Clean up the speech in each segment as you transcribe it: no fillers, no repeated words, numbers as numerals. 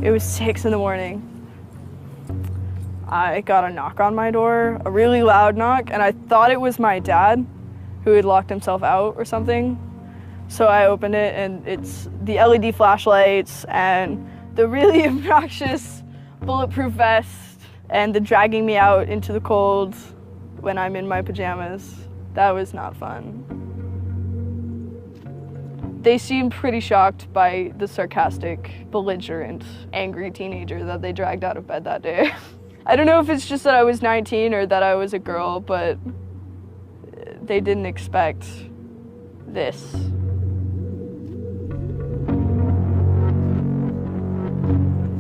It was 6 in the morning. I got a knock on my door, a really loud knock, and I thought it was my dad who had locked himself out or something. So I opened it, and it's the LED flashlights and the really obnoxious bulletproof vest and the dragging me out into the cold when I'm in my pajamas. That was not fun. They seemed pretty shocked by the sarcastic, belligerent, angry teenager that they dragged out of bed that day. I don't know if it's just that I was 19 or that I was a girl, but they didn't expect this.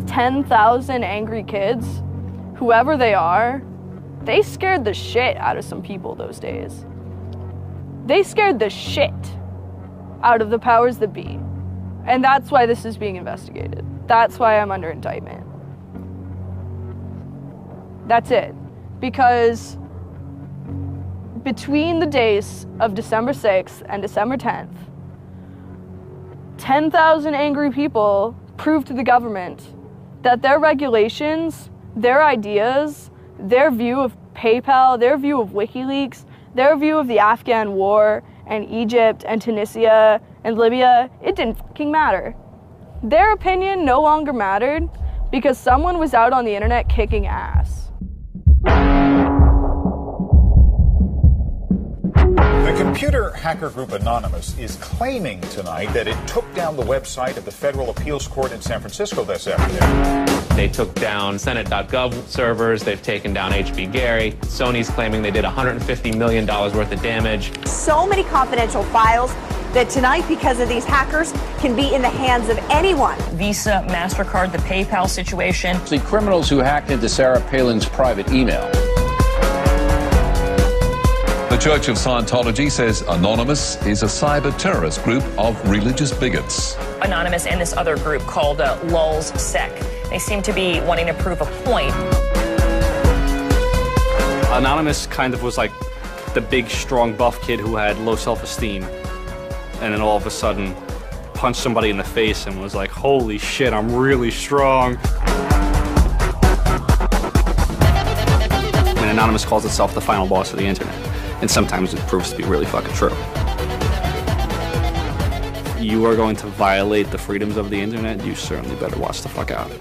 "10,000 angry kids, whoever they are, they scared the shit out of some people those days. They scared the shit out of the powers that be. And that's why this is being investigated. That's why I'm under indictment. That's it. Because between the days of December 6th and December 10th, 10,000 angry people proved to the government that their regulations, their ideas, their view of PayPal, their view of WikiLeaks, their view of the Afghan war and Egypt and Tunisia and Libya, it didn't fucking matter. Their opinion no longer mattered because someone was out on the internet kicking ass. The computer hacker group Anonymous is claiming tonight that it took down the website of the Federal Appeals Court in San Francisco this afternoon. They took down Senate.gov servers, they've taken down HB Gary. Sony's claiming they did $150 million worth of damage. So many confidential files that tonight, because of these hackers, can be in the hands of anyone. Visa, MasterCard, the PayPal situation. The criminals who hacked into Sarah Palin's private email. The Church of Scientology says Anonymous is a cyber terrorist group of religious bigots. Anonymous and this other group called Lulzsec. They seem to be wanting to prove a point. Anonymous kind of was like the big, strong, buff kid who had low self-esteem. And then all of a sudden punched somebody in the face and was like, holy shit, I'm really strong. And Anonymous calls itself the final boss of the internet. And sometimes it proves to be really fucking true. You are going to violate the freedoms of the internet, you certainly better watch the fuck out.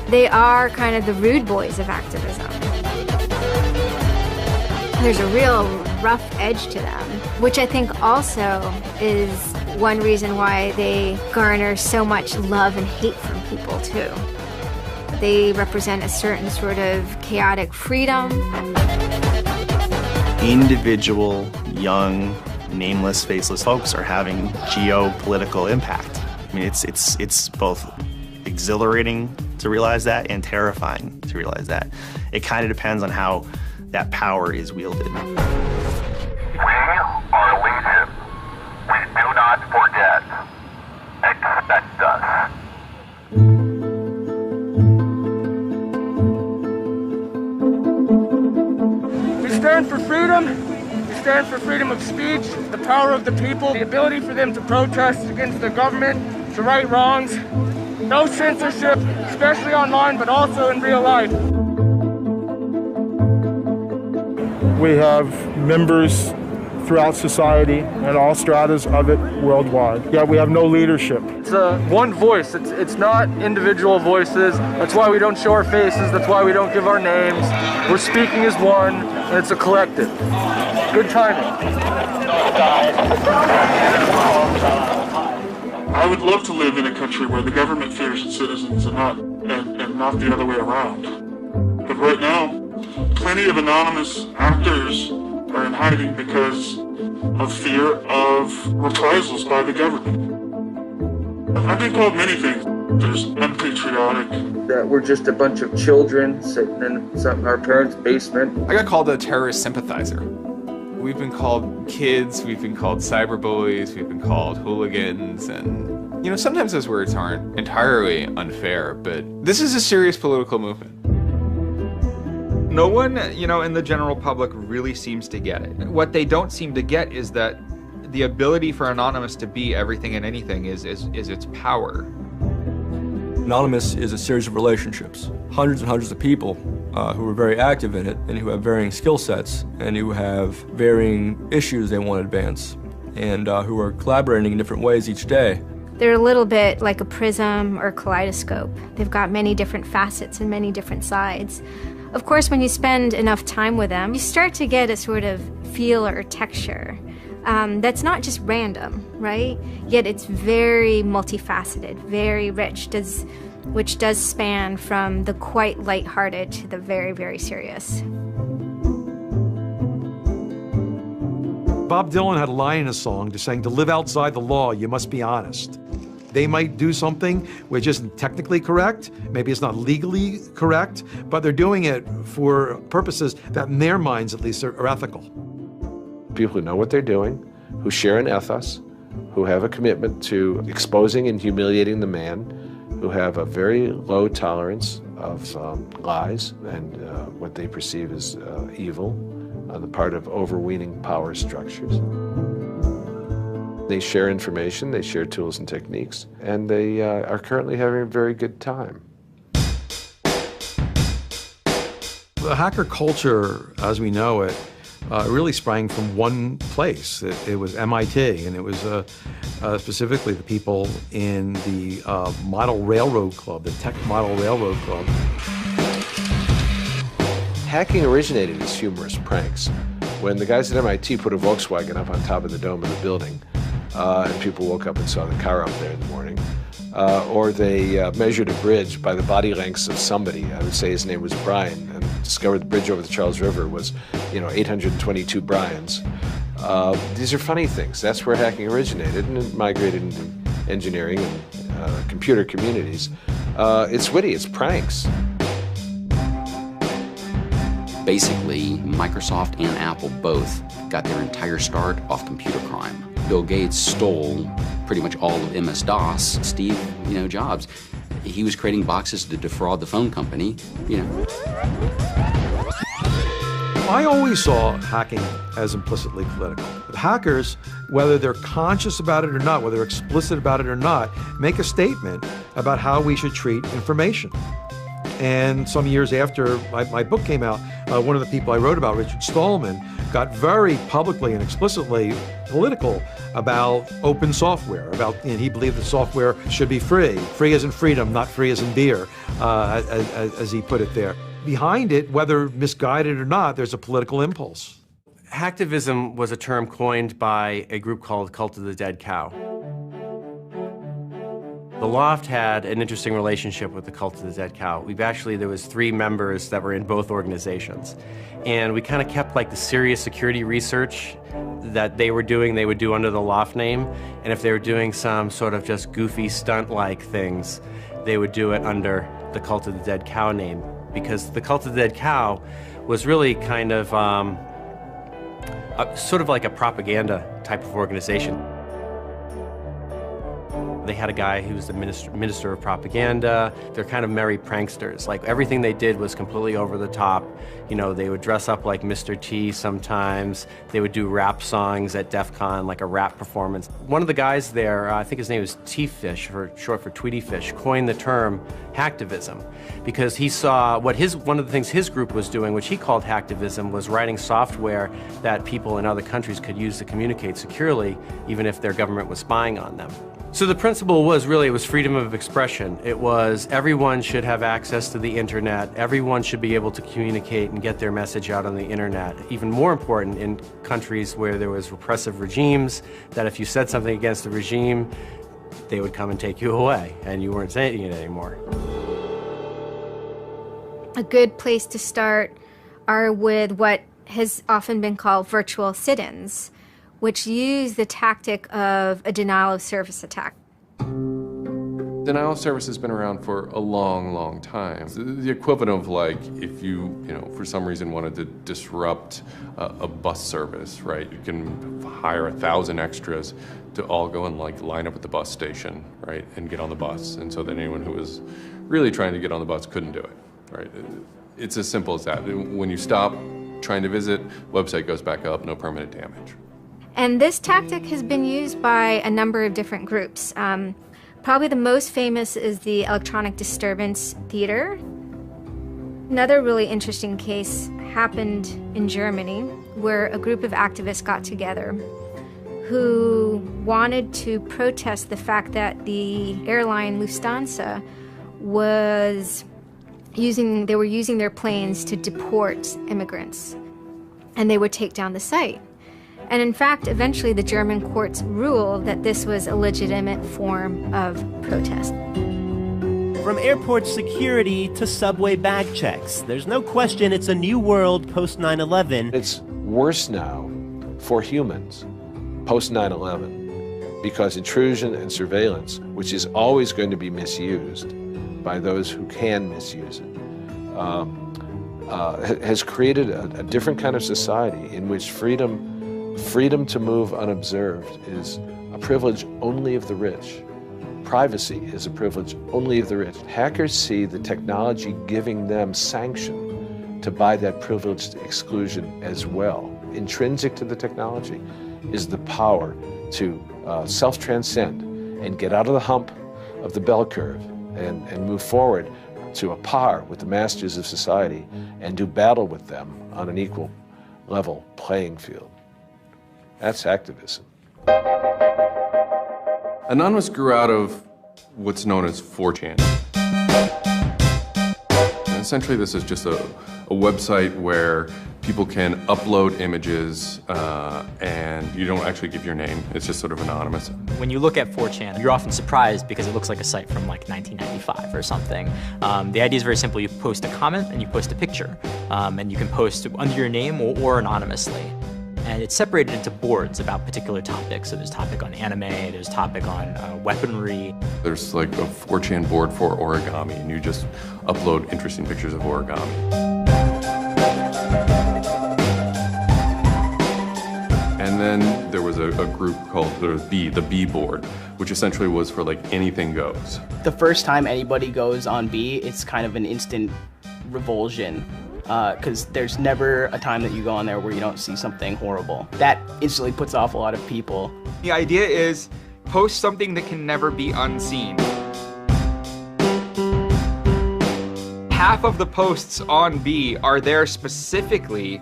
They are kind of the rude boys of activism. There's a real rough edge to them, which I think also is one reason why they garner so much love and hate from people too. They represent a certain sort of chaotic freedom. Individual, young, nameless, faceless folks are having geopolitical impact. I mean, it's both exhilarating to realize that and terrifying to realize that. It kind of depends on how that power is wielded. We are legion. We do not forget. Expect us. We stand for freedom. We stand for freedom of speech, the power of the people, the ability for them to protest against the government, to right wrongs. No censorship, especially online, but also in real life. We have members throughout society and all stratas of it worldwide. Yet we have no leadership. It's one voice. It's not individual voices. That's why we don't show our faces. That's why we don't give our names. We're speaking as one, and it's a collective. Good timing. I would love to live in a country where the government fears its citizens and not the other way around. But right now, plenty of anonymous actors are in hiding because of fear of reprisals by the government. I've been called many things. There's unpatriotic. That we're just a bunch of children sitting in our parents' basement. I got called a terrorist sympathizer. We've been called kids, we've been called cyberbullies, we've been called hooligans, and you know, sometimes those words aren't entirely unfair, but this is a serious political movement. No one, in the general public really seems to get it. What they don't seem to get is that the ability for Anonymous to be everything and anything is its power. Anonymous is a series of relationships. Hundreds and hundreds of people who are very active in it and who have varying skill sets and who have varying issues they want to advance and who are collaborating in different ways each day. They're a little bit like a prism or kaleidoscope. They've got many different facets and many different sides. Of course, when you spend enough time with them, you start to get a sort of feel or texture that's not just random, right? Yet it's very multifaceted, very rich, which does span from the quite lighthearted to the very, very serious. Bob Dylan had a line in a song saying, to live outside the law, you must be honest. They might do something which isn't technically correct, maybe it's not legally correct, but they're doing it for purposes that in their minds at least are ethical. People who know what they're doing, who share an ethos, who have a commitment to exposing and humiliating the man, who have a very low tolerance of lies and what they perceive as evil on the part of overweening power structures. They share information, they share tools and techniques, and they are currently having a very good time. The hacker culture, as we know it, really sprang from one place. It was MIT, and it was specifically the people in the Model Railroad Club, the Tech Model Railroad Club. Hacking originated as humorous pranks. When the guys at MIT put a Volkswagen up on top of the dome of the building, and people woke up and saw the car up there in the morning, or they measured a bridge by the body lengths of somebody. I would say his name was Brian, and discovered the bridge over the Charles River was, 822 Brians. These are funny things. That's where hacking originated, and it migrated into engineering and computer communities. It's witty, it's pranks. Basically, Microsoft and Apple both got their entire start off computer crime. Bill Gates stole pretty much all of MS-DOS. Steve, Jobs, he was creating boxes to defraud the phone company, I always saw hacking as implicitly political. Hackers, whether they're conscious about it or not, whether they're explicit about it or not, make a statement about how we should treat information. And some years after my book came out, one of the people I wrote about, Richard Stallman, got very publicly and explicitly political about open software. And he believed that software should be free. Free as in freedom, not free as in beer, as he put it there. Behind it, whether misguided or not, there's a political impulse. Hacktivism was a term coined by a group called Cult of the Dead Cow. The Loft had an interesting relationship with the Cult of the Dead Cow. There was 3 members that were in both organizations. And we kind of kept the serious security research that they would do under the Loft name. And if they were doing some sort of just goofy stunt-like things, they would do it under the Cult of the Dead Cow name. Because the Cult of the Dead Cow was really kind of sort of like a propaganda type of organization. They had a guy who was the minister of propaganda. They're kind of merry pranksters. Everything they did was completely over the top. They would dress up like Mr. T sometimes. They would do rap songs at DEF CON, like a rap performance. One of the guys there, I think his name was T-Fish, short for Tweety Fish, coined the term hacktivism because he saw one of the things his group was doing, which he called hacktivism, was writing software that people in other countries could use to communicate securely, even if their government was spying on them. So the principle was freedom of expression. It was everyone should have access to the internet. Everyone should be able to communicate and get their message out on the internet. Even more important in countries where there was repressive regimes, that if you said something against the regime, they would come and take you away and you weren't saying it anymore. A good place to start are with what has often been called virtual sit-ins, which use the tactic of a denial-of-service attack. Denial of service has been around for a long, long time. The equivalent of if you for some reason wanted to disrupt a bus service, right? You can hire 1,000 extras to all go and line up at the bus station, right, and get on the bus. And so that anyone who was really trying to get on the bus couldn't do it, right? It's as simple as that. When you stop trying to visit, website goes back up, no permanent damage. And this tactic has been used by a number of different groups. Probably the most famous is the Electronic Disturbance Theater. Another really interesting case happened in Germany, where a group of activists got together who wanted to protest the fact that the airline Lufthansa were using their planes to deport immigrants, and they would take down the site. And in fact, eventually the German courts ruled that this was a legitimate form of protest. From airport security to subway bag checks, there's no question it's a new world post 9/11. It's worse now for humans post 9/11 because intrusion and surveillance, which is always going to be misused by those who can misuse it, has created a different kind of society in which freedom to move unobserved is a privilege only of the rich. Privacy is a privilege only of the rich. Hackers see the technology giving them sanction to buy that privileged exclusion as well. Intrinsic to the technology is the power to self-transcend and get out of the hump of the bell curve and move forward to a par with the masters of society and do battle with them on an equal level playing field. That's activism. Anonymous grew out of what's known as 4chan. And essentially, this is just a website where people can upload images and you don't actually give your name. It's just sort of anonymous. When you look at 4chan, you're often surprised because it looks like a site from like 1995 or something. The idea is very simple. You post a comment and you post a picture. And you can post under your name or anonymously. And it's separated into boards about particular topics. So there's a topic on anime, there's a topic on weaponry. There's like a 4chan board for origami, and you just upload interesting pictures of origami. And then there was a group called the B board, which essentially was for like anything goes. The first time anybody goes on B, it's kind of an instant revulsion. Because there's never a time that you go on there where you don't see something horrible. That instantly puts off a lot of people. The idea is post something that can never be unseen. Half of the posts on B are there specifically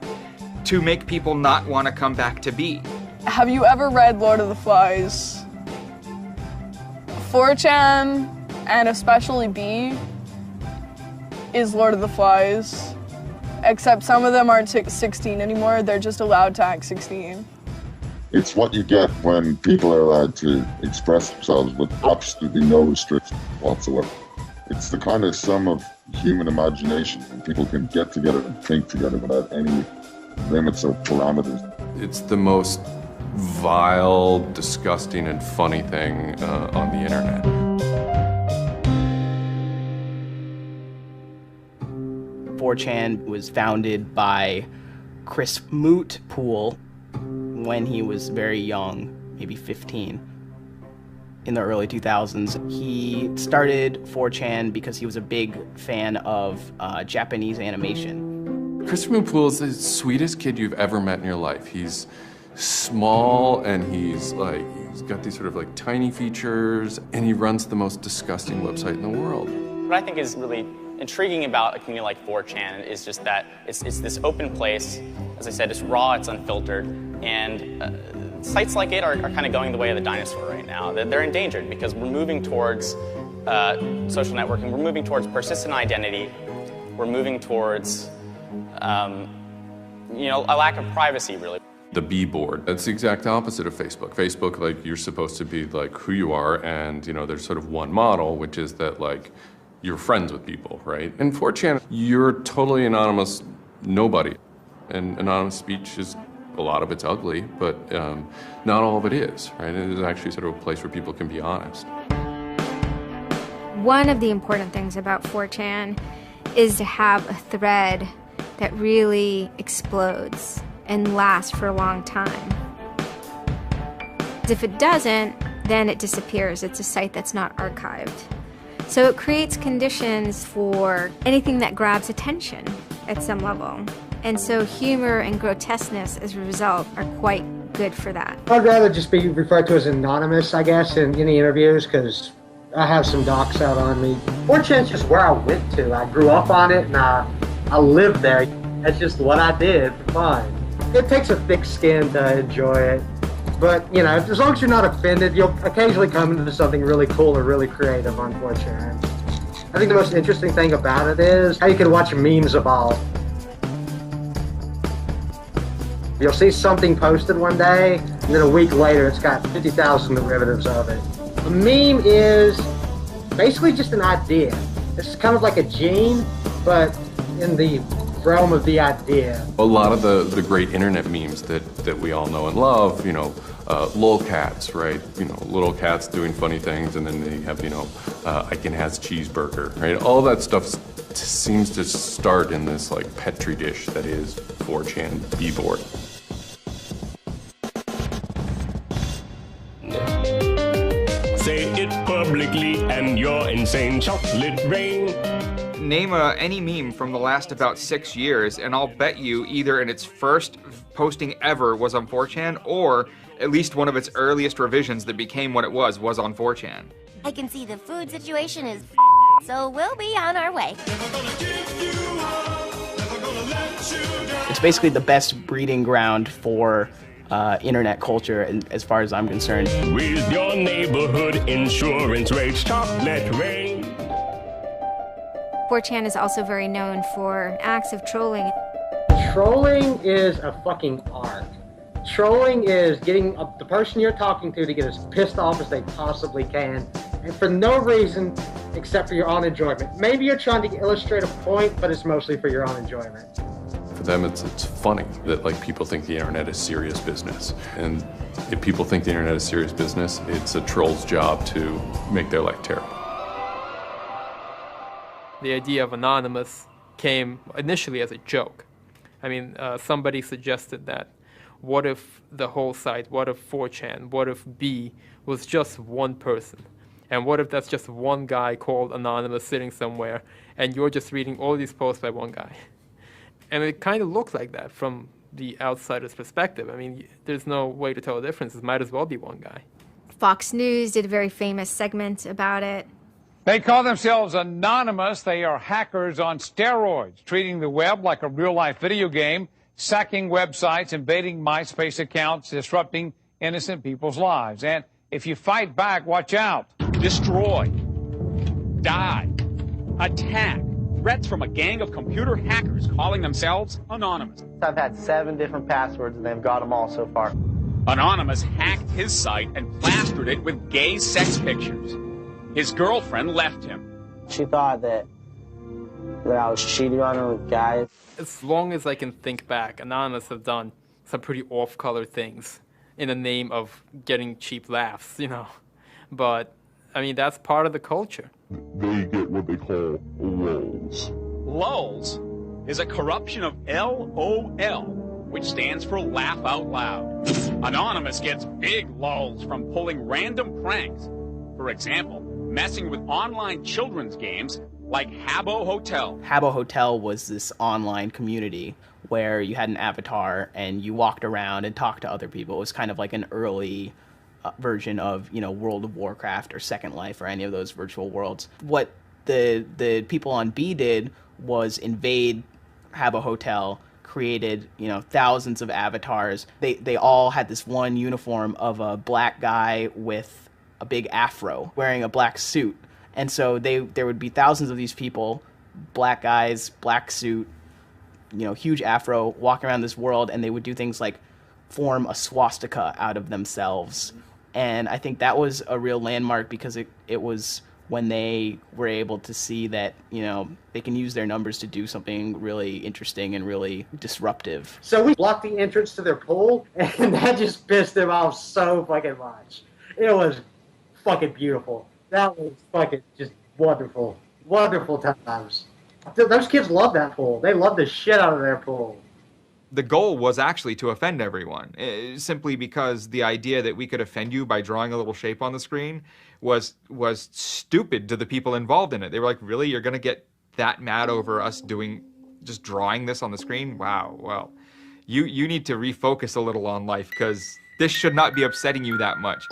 to make people not want to come back to B. Have you ever read Lord of the Flies? 4chan, and especially B, is Lord of the Flies. Except some of them aren't 16 anymore, they're just allowed to act 16. It's what you get when people are allowed to express themselves with absolutely no restriction whatsoever. It's the kind of sum of human imagination when people can get together and think together without any limits or parameters. It's the most vile, disgusting, and funny thing on the internet. 4chan was founded by Chris Mootpool when he was very young, maybe 15. In the early 2000s, he started 4chan because he was a big fan of Japanese animation. Chris Mootpool is the sweetest kid you've ever met in your life. He's small and he's got these sort of like tiny features, and he runs the most disgusting website in the world. What I think is really intriguing about a community like 4chan is just that it's this open place. As I said, it's raw, it's unfiltered, and sites like it are kind of going the way of the dinosaur right now. They're endangered because we're moving towards social networking, we're moving towards persistent identity, we're moving towards a lack of privacy, really. The B board, that's the exact opposite of Facebook. Facebook, like, you're supposed to be like who you are, and there's sort of one model, which is that like you're friends with people, right? In 4chan, you're totally anonymous nobody. And anonymous speech is, a lot of it's ugly, but not all of it is, right? It is actually sort of a place where people can be honest. One of the important things about 4chan is to have a thread that really explodes and lasts for a long time. If it doesn't, then it disappears. It's a site that's not archived. So it creates conditions for anything that grabs attention at some level. And so humor and grotesqueness as a result are quite good for that. I'd rather just be referred to as anonymous, I guess, in any interviews, because I have some docs out on me. 4chan's just where I went to. I grew up on it and I lived there. That's just what I did for fun. It takes a thick skin to enjoy it. But, you know, as long as you're not offended, you'll occasionally come into something really cool or really creative on 4chan. I think the most interesting thing about it is how you can watch memes evolve. You'll see something posted one day, and then a week later it's got 50,000 derivatives of it. A meme is basically just an idea. It's kind of like a gene, but in the realm of the idea. A lot of the great internet memes that we all know and love, you know, lolcats, right? You know, little cats doing funny things, and then they have, you know, Icon has cheeseburger, right? All that stuff seems to start in this like petri dish that is 4chan b-board. Say it publicly and your insane chocolate rain. Name any meme from the last about 6 years, and I'll bet you either in its first posting ever was on 4chan, or at least one of its earliest revisions that became what it was on 4chan. I can see the food situation is so we'll be on our way. It's basically the best breeding ground for internet culture, and as far as I'm concerned. With your neighborhood insurance rates, chocolate rain. 4chan is also very known for acts of trolling. Trolling is a fucking art. Trolling is getting the person you're talking to get as pissed off as they possibly can, and for no reason except for your own enjoyment. Maybe you're trying to illustrate a point, but it's mostly for your own enjoyment. For them, it's funny that like people think the internet is serious business, and if people think the internet is serious business, it's a troll's job to make their life terrible. The idea of anonymous came initially as a joke. I mean, somebody suggested that what if the whole site, what if 4chan, what if B was just one person? And what if that's just one guy called Anonymous sitting somewhere and you're just reading all these posts by one guy? And it kind of looks like that from the outsider's perspective. I mean, there's no way to tell the difference. It might as well be one guy. Fox News did a very famous segment about it. They call themselves anonymous. They are hackers on steroids, treating the web like a real-life video game, sacking websites, invading MySpace accounts, disrupting innocent people's lives. And if you fight back, watch out. Destroy. Die. Attack. Threats from a gang of computer hackers calling themselves Anonymous. I've had 7 different passwords and they've got them all so far. Anonymous hacked his site and plastered it with gay sex pictures. His girlfriend left him. She thought that I was cheating on her with guys. As long as I can think back, Anonymous have done some pretty off-color things in the name of getting cheap laughs, you know. But, I mean, that's part of the culture. They get what they call lulz. Lulz is a corruption of LOL, which stands for laugh out loud. Anonymous gets big lulz from pulling random pranks. For example, messing with online children's games like Habbo Hotel. Habbo Hotel was this online community where you had an avatar and you walked around and talked to other people. It was kind of like an early version of, you know, World of Warcraft or Second Life or any of those virtual worlds. What the people on B did was invade Habbo Hotel, created, you know, thousands of avatars. They all had this one uniform of a black guy with a big afro wearing a black suit. And so there would be thousands of these people, black guys, black suit, you know, huge afro, walking around this world, and they would do things like form a swastika out of themselves. And I think that was a real landmark because it was when they were able to see that, you know, they can use their numbers to do something really interesting and really disruptive. So we blocked the entrance to their pool, and that just pissed them off so fucking much. It was fucking beautiful. That was fucking just wonderful. Wonderful times. Those kids love that pool. They love the shit out of their pool. The goal was actually to offend everyone, simply because the idea that we could offend you by drawing a little shape on the screen was stupid to the people involved in it. They were like, really? You're going to get that mad over us just drawing this on the screen? Wow, well, you need to refocus a little on life because this should not be upsetting you that much.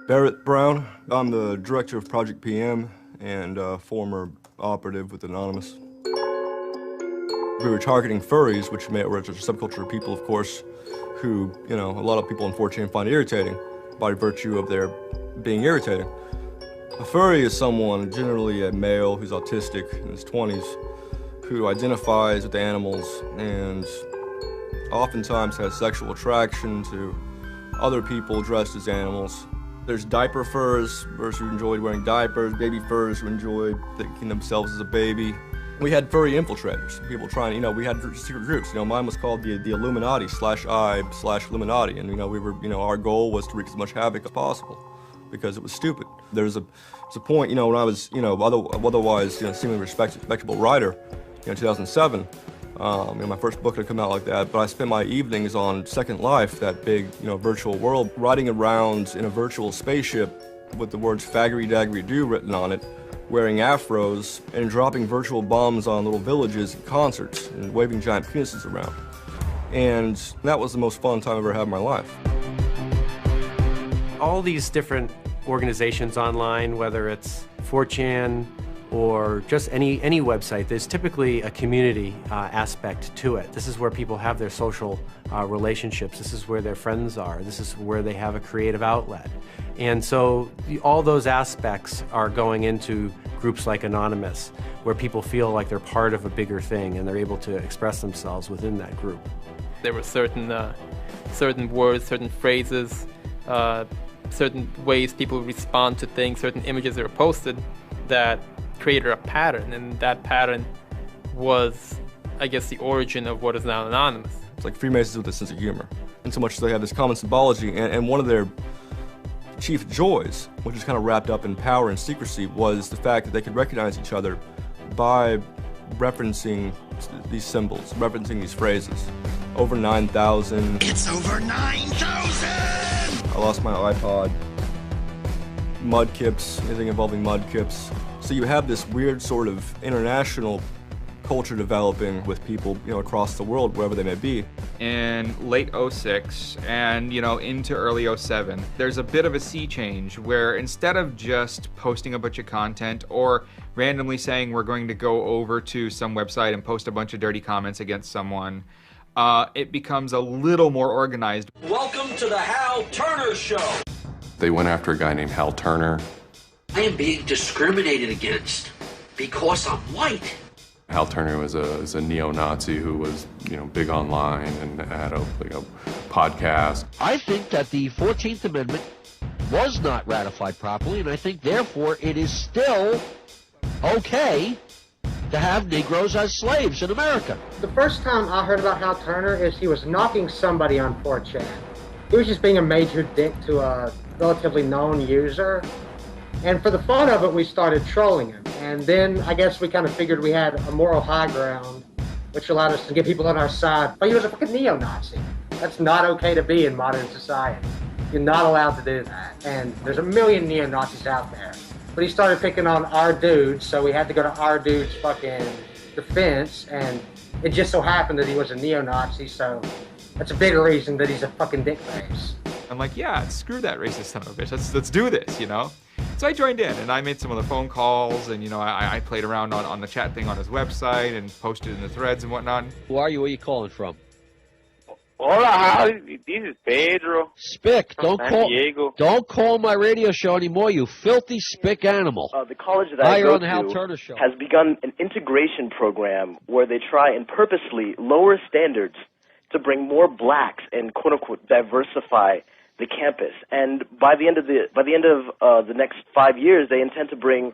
Barrett Brown. I'm the director of Project PM and former operative with Anonymous. We were targeting furries, which were a subculture of people, of course, who, a lot of people on 4chan find irritating by virtue of their being irritating. A furry is someone, generally a male who's autistic in his 20s, who identifies with animals and oftentimes has sexual attraction to other people dressed as animals. There's diaper furs, furs who enjoyed wearing diapers, baby furs who enjoyed thinking themselves as a baby. We had furry infiltrators, people trying, we had secret groups. Mine was called the Illuminati /I/Illuminati, and we were, our goal was to wreak as much havoc as possible because it was stupid. There's a point, when I was, otherwise, seemingly respectable writer, 2007. My first book had come out like that, but I spent my evenings on Second Life, that big, virtual world, riding around in a virtual spaceship with the words "faggery daggery do" written on it, wearing afros and dropping virtual bombs on little villages and concerts and waving giant penises around. And that was the most fun time I've ever had in my life. All these different organizations online, whether it's 4chan or just any website, there's typically a community aspect to it. This is where people have their social relationships. This is where their friends are. This is where they have a creative outlet. And so all those aspects are going into groups like Anonymous, where people feel like they're part of a bigger thing and they're able to express themselves within that group. There were certain words, certain phrases, certain ways people respond to things, certain images that were posted that created a pattern, and that pattern was, I guess, the origin of what is now Anonymous. It's like Freemasons with a sense of humor, in so much as they have this common symbology, and one of their chief joys, which is kind of wrapped up in power and secrecy, was the fact that they could recognize each other by referencing these symbols, referencing these phrases. Over 9,000. It's over 9,000! I lost my iPod. Mudkips, anything involving mudkips. So you have this weird sort of international culture developing with people, across the world, wherever they may be. In late 06 and, into early 07, there's a bit of a sea change where instead of just posting a bunch of content or randomly saying we're going to go over to some website and post a bunch of dirty comments against someone, it becomes a little more organized. Welcome to the Hal Turner Show. They went after a guy named Hal Turner. I am being discriminated against because I'm white. Hal Turner was a neo-Nazi who was, big online and had a podcast. I think that the 14th Amendment was not ratified properly, and I think, therefore, it is still okay to have Negroes as slaves in America. The first time I heard about Hal Turner is he was knocking somebody on 4chan. He was just being a major dick to a relatively known user. And for the fun of it, we started trolling him. And then I guess we kind of figured we had a moral high ground, which allowed us to get people on our side. But he was a fucking neo-Nazi. That's not okay to be in modern society. You're not allowed to do that. And there's a million neo-Nazis out there. But he started picking on our dudes, so we had to go to our dude's fucking defense. And it just so happened that he was a neo-Nazi, so that's a bigger reason that he's a fucking dickface. I'm like, yeah, screw that racist son of a bitch. Let's do this, So I joined in, and I made some of the phone calls, and, I played around on the chat thing on his website and posted in the threads and whatnot. Who are you? Where are you calling from? Hola, this is Pedro. Spick, Diego. don't call my radio show anymore, you filthy spick animal. The college that I you're go on the Hal to Turner show. has begun an integration program where they try and purposely lower standards to bring more blacks and quote unquote diversify the campus. And by the end of the next 5 years, they intend to bring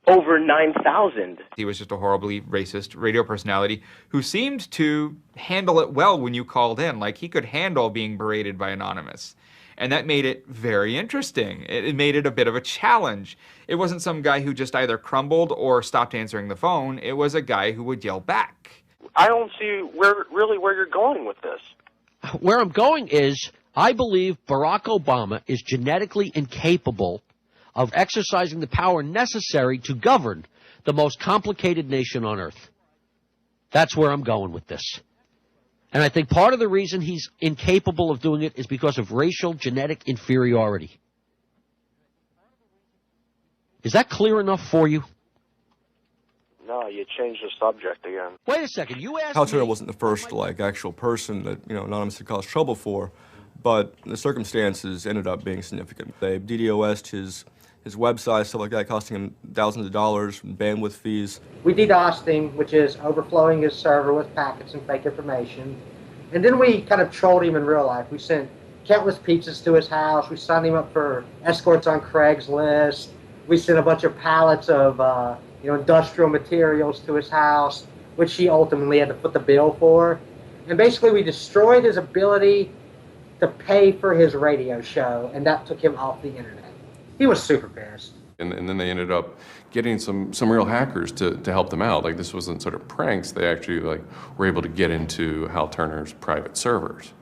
over 9,000. He was just a horribly racist radio personality who seemed to handle it well when you called in. Like, he could handle being berated by Anonymous. And that made it very interesting. It made it a bit of a challenge. It wasn't some guy who just either crumbled or stopped answering the phone. It was a guy who would yell back. I don't see where you're going with this. Where I'm going is, I believe Barack Obama is genetically incapable of exercising the power necessary to govern the most complicated nation on earth. That's where I'm going with this. And I think part of the reason he's incapable of doing it is because of racial genetic inferiority. Is that clear enough for you? No, you changed the subject again. Wait a second, you asked Hal Turner me... wasn't the first, like, actual person that, Anonymous had caused trouble for, but the circumstances ended up being significant. They DDoS'd his website, stuff like that, costing him thousands of dollars, bandwidth fees. We DDoSed him, which is overflowing his server with packets and fake information. And then we kind of trolled him in real life. We sent countless pizzas to his house. We signed him up for escorts on Craigslist. We sent a bunch of pallets of industrial materials to his house, which he ultimately had to foot the bill for. And basically we destroyed his ability to pay for his radio show, and that took him off the internet. He was super pissed. And then they ended up getting some real hackers to help them out. Like, this wasn't sort of pranks. They actually were able to get into Hal Turner's private servers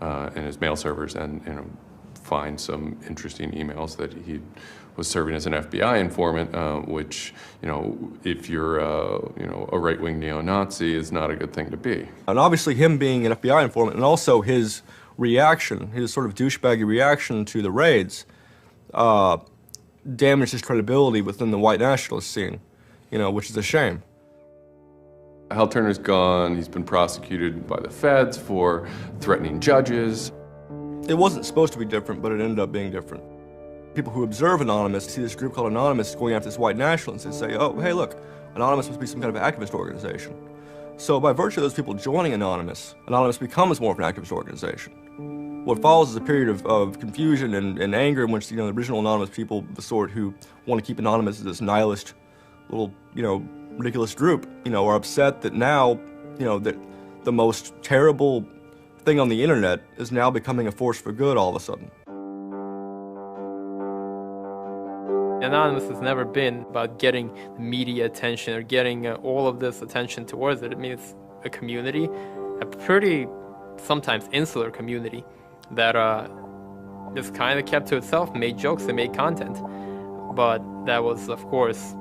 and his mail servers and find some interesting emails that he was serving as an FBI informant, which, if you're a right-wing neo-Nazi, is not a good thing to be. And obviously him being an FBI informant, and also his reaction, his sort of douchebaggy reaction to the raids, damaged his credibility within the white nationalist scene, which is a shame. Hal Turner's gone. He's been prosecuted by the feds for threatening judges. It wasn't supposed to be different, but it ended up being different. People who observe Anonymous see this group called Anonymous going after this white nationalist and say, oh, hey, look, Anonymous must be some kind of activist organization. So by virtue of those people joining Anonymous, Anonymous becomes more of an activist organization. What follows is a period of confusion and anger in which the original Anonymous people, the sort who want to keep Anonymous as this nihilist little, ridiculous group, are upset that now, that the most terrible thing on the internet is now becoming a force for good all of a sudden. Anonymous has never been about getting media attention or getting all of this attention towards it. I mean, it's a community, a pretty, sometimes insular community that just kind of kept to itself, made jokes and made content. But that was, of course,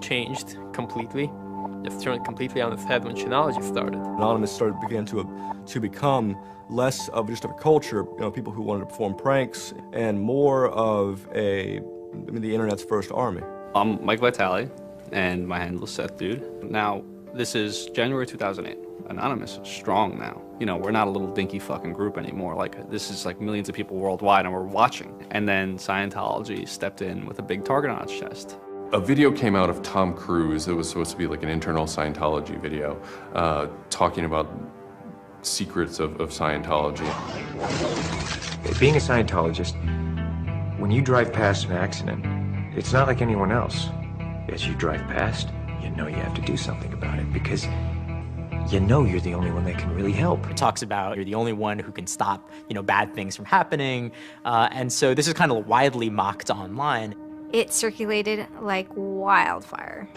changed completely, just turned completely on its head when Chinology started. Anonymous began to become less of just a culture, people who wanted to perform pranks, and more of the internet's first army. I'm Mike Vitale, and my handle is Seth Dude. Now, this is January 2008. Anonymous is strong now. We're not a little dinky fucking group anymore. This is millions of people worldwide, and we're watching. And then Scientology stepped in with a big target on its chest. A video came out of Tom Cruise. It was supposed to be like an internal Scientology video, talking about secrets of Scientology. Being a Scientologist, when you drive past an accident, it's not like anyone else. As you drive past, you know you have to do something about it because you know you're the only one that can really help. It talks about you're the only one who can stop, bad things from happening. And so this is kind of widely mocked online. It circulated like wildfire.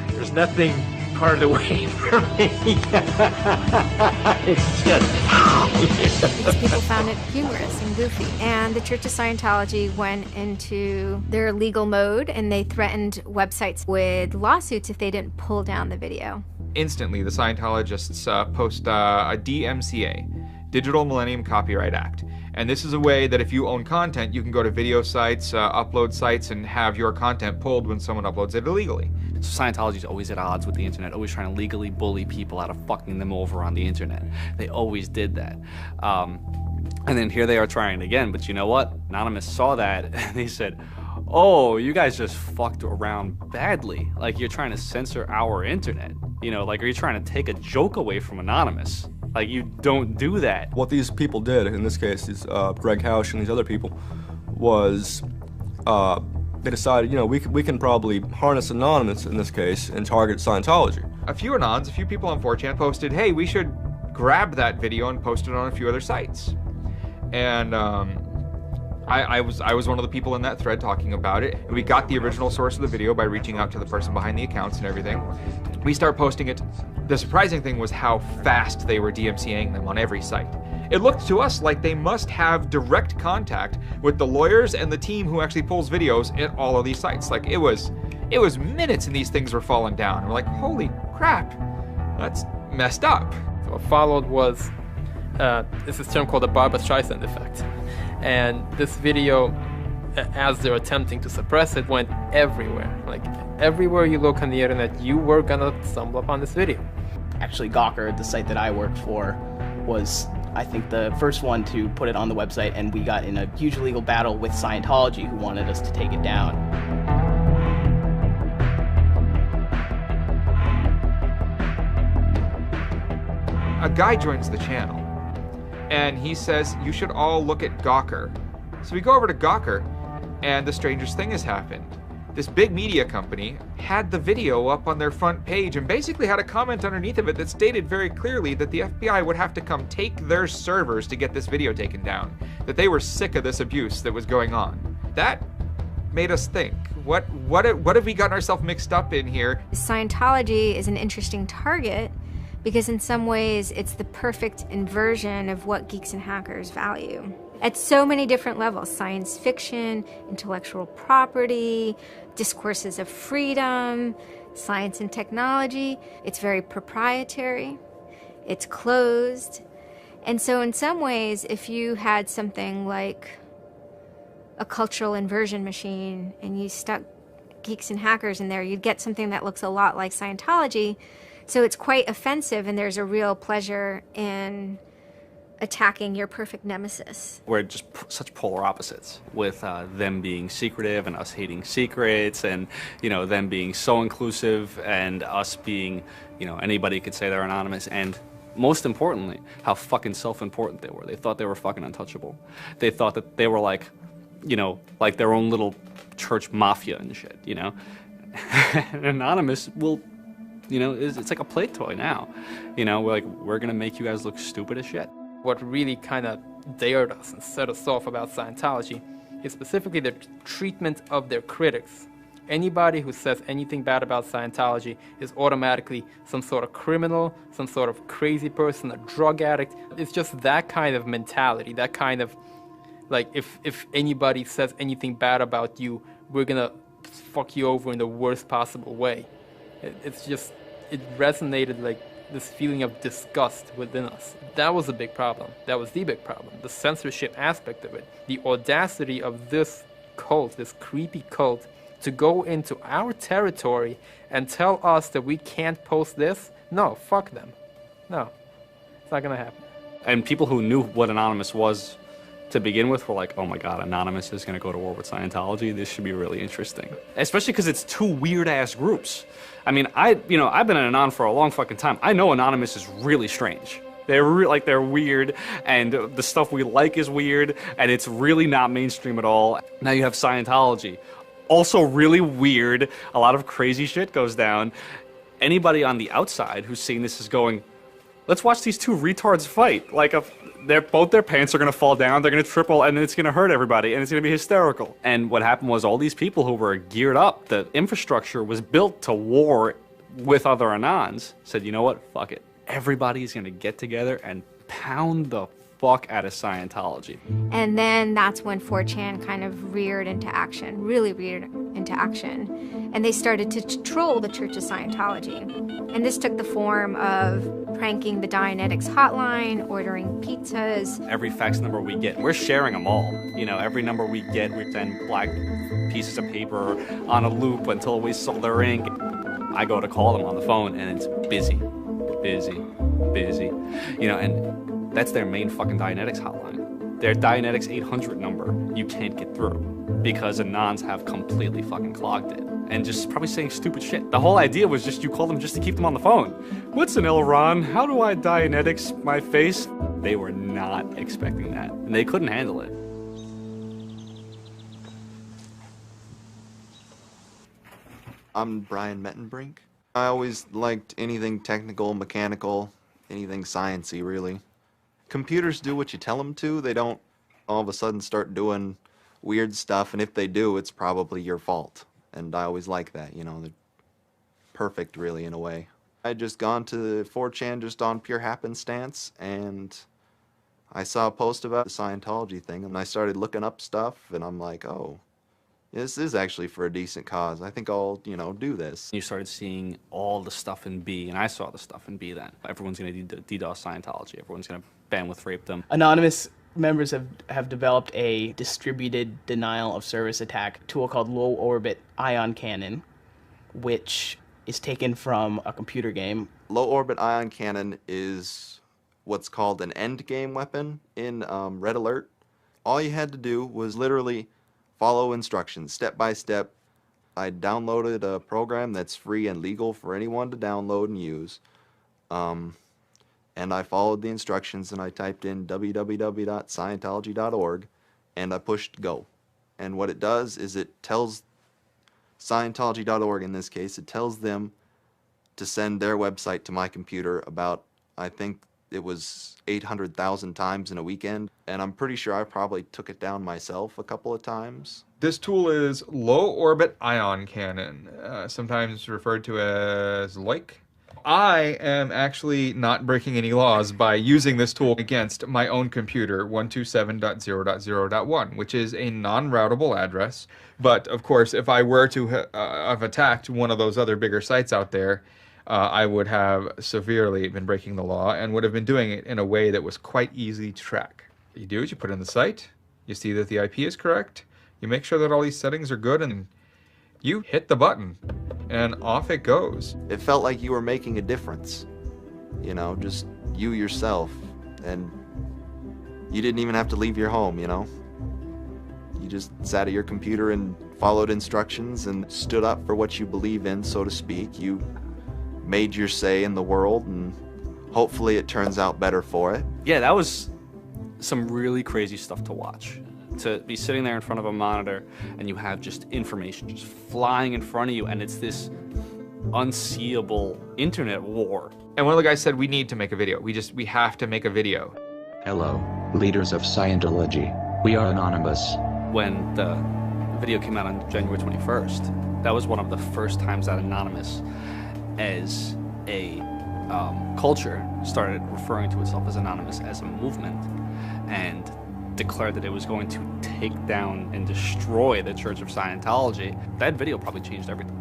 There's nothing part of the way for me. It's just... Because people found it humorous and goofy. And the Church of Scientology went into their legal mode, and they threatened websites with lawsuits if they didn't pull down the video. Instantly, the Scientologists post a DMCA, Digital Millennium Copyright Act. And this is a way that if you own content, you can go to video sites, upload sites, and have your content pulled when someone uploads it illegally. So Scientology's always at odds with the internet, always trying to legally bully people out of fucking them over on the internet. They always did that. And then here they are trying it again, but you know what? Anonymous saw that, and they said, oh, you guys just fucked around badly. You're trying to censor our internet. Are you trying to take a joke away from Anonymous? You don't do that. What these people did, in this case, is Greg Hausch and these other people, was they decided, we can probably harness Anonymous in this case and target Scientology. A few Anons, a few people on 4chan posted, hey, we should grab that video and post it on a few other sites. And I was one of the people in that thread talking about it. And we got the original source of the video by reaching out to the person behind the accounts and everything. We start posting it. The surprising thing was how fast they were DMCAing them on every site. It looked to us like they must have direct contact with the lawyers and the team who actually pulls videos at all of these sites. It was minutes and these things were falling down. And we're like, holy crap, that's messed up. So what followed was this term called the Barbra Streisand effect. And this video as they're attempting to suppress it, went everywhere. Like, everywhere you look on the internet, you were gonna stumble upon this video. Actually, Gawker, the site that I worked for, was, I think, the first one to put it on the website, and we got in a huge legal battle with Scientology, who wanted us to take it down. A guy joins the channel, and he says, you should all look at Gawker. So we go over to Gawker, and the strangest thing has happened. This big media company had the video up on their front page and basically had a comment underneath of it that stated very clearly that the FBI would have to come take their servers to get this video taken down, that they were sick of this abuse that was going on. That made us think, what have we gotten ourselves mixed up in here? Scientology is an interesting target because in some ways it's the perfect inversion of what geeks and hackers value. At so many different levels: science fiction, intellectual property, discourses of freedom, science and technology. It's very proprietary, it's closed. And so in some ways, if you had something like a cultural inversion machine and you stuck geeks and hackers in there, you'd get something that looks a lot like Scientology. So it's quite offensive, and there's a real pleasure in attacking your perfect nemesis. We're just such polar opposites, with them being secretive and us hating secrets, and them being so inclusive and us being, anybody could say they're anonymous, and most importantly, how fucking self-important they were. They thought they were fucking untouchable. They thought that they were like, like their own little church mafia and shit, And Anonymous will, it's like a play toy now. We're gonna make you guys look stupid as shit. What really kind of dared us and set us off about Scientology is specifically the treatment of their critics. Anybody who says anything bad about Scientology is automatically some sort of criminal, some sort of crazy person, a drug addict. It's just that kind of mentality, that kind of, like, if anybody says anything bad about you, we're gonna fuck you over in the worst possible way. It's just, it resonated like this feeling of disgust within us. That was a big problem. That was the big problem. The censorship aspect of it. The audacity of this cult, this creepy cult, to go into our territory and tell us that we can't post this? No, fuck them. No, it's not gonna happen. And people who knew what Anonymous was to begin with were like, oh my god, Anonymous is going to go to war with Scientology. This should be really interesting. Especially because it's two weird-ass groups. I mean, I've been an Anon for a long fucking time. I know Anonymous is really strange. They're weird, and the stuff we like is weird, and it's really not mainstream at all. Now you have Scientology. Also really weird. A lot of crazy shit goes down. Anybody on the outside who's seeing this is going, let's watch these two retards fight. Like, both their pants are going to fall down, they're going to triple, and it's going to hurt everybody, and it's going to be hysterical. And what happened was all these people who were geared up, the infrastructure was built to war with other Anons, said, you know what, fuck it. Everybody's going to get together and pound the fuck out of Scientology. And then that's when 4chan kind of reared into action, really reared into action. And they started to troll the Church of Scientology. And this took the form of pranking the Dianetics hotline, ordering pizzas. Every fax number we get, we're sharing them all. Every number we get, we send black pieces of paper on a loop until we sold their ink. I go to call them on the phone, and it's busy, and that's their main fucking Dianetics hotline. Their Dianetics 800 number, you can't get through because Anons have completely fucking clogged it. And just probably saying stupid shit. The whole idea was just you call them just to keep them on the phone. What's an Elron? How do I Dianetics my face? They were not expecting that, and they couldn't handle it. I'm Brian Mettenbrink. I always liked anything technical, mechanical, anything sciencey, really. Computers do what you tell them to. They don't all of a sudden start doing weird stuff, and if they do, it's probably your fault. And I always like that, they're perfect, really, in a way. I had just gone to 4chan just on pure happenstance, and I saw a post about the Scientology thing, and I started looking up stuff, and I'm like, oh, this is actually for a decent cause. I think I'll, do this. You started seeing all the stuff in B, and I saw the stuff in B then. Everyone's going to DDoS Scientology. Everyone's going to bandwidth rape them. Anonymous members have developed a distributed denial of service attack tool called low orbit ion cannon, which is taken from a computer game. Low orbit ion cannon is what's called an end game weapon in Red Alert. All you had to do was literally follow instructions step by step. I downloaded a program that's free and legal for anyone to download and use. And I followed the instructions and I typed in www.scientology.org and I pushed go. And what it does is it tells Scientology.org, in this case, it tells them to send their website to my computer about, I think it was 800,000 times in a weekend. And I'm pretty sure I probably took it down myself a couple of times. This tool is low orbit ion cannon, sometimes referred to as LOIC. I am actually not breaking any laws by using this tool against my own computer, 127.0.0.1, which is a non-routable address. But of course, if I were to have attacked one of those other bigger sites out there, I would have severely been breaking the law and would have been doing it in a way that was quite easy to track. What you do is you put in the site, you see that the IP is correct, you make sure that all these settings are good, and you hit the button, and off it goes. It felt like you were making a difference. You know, just you yourself. And you didn't even have to leave your home, you know? You just sat at your computer and followed instructions and stood up for what you believe in, so to speak. You made your say in the world, and hopefully it turns out better for it. Yeah, that was some really crazy stuff to watch. To be sitting there in front of a monitor and you have just information just flying in front of you, and it's this unseeable internet war. And one of the guys said, we need to make a video. We have to make a video. Hello, leaders of Scientology. We are anonymous. When the video came out on January 21st, that was one of the first times that Anonymous, as a culture, started referring to itself as Anonymous as a movement, and declared that it was going to take down and destroy the Church of Scientology. That video probably changed everything.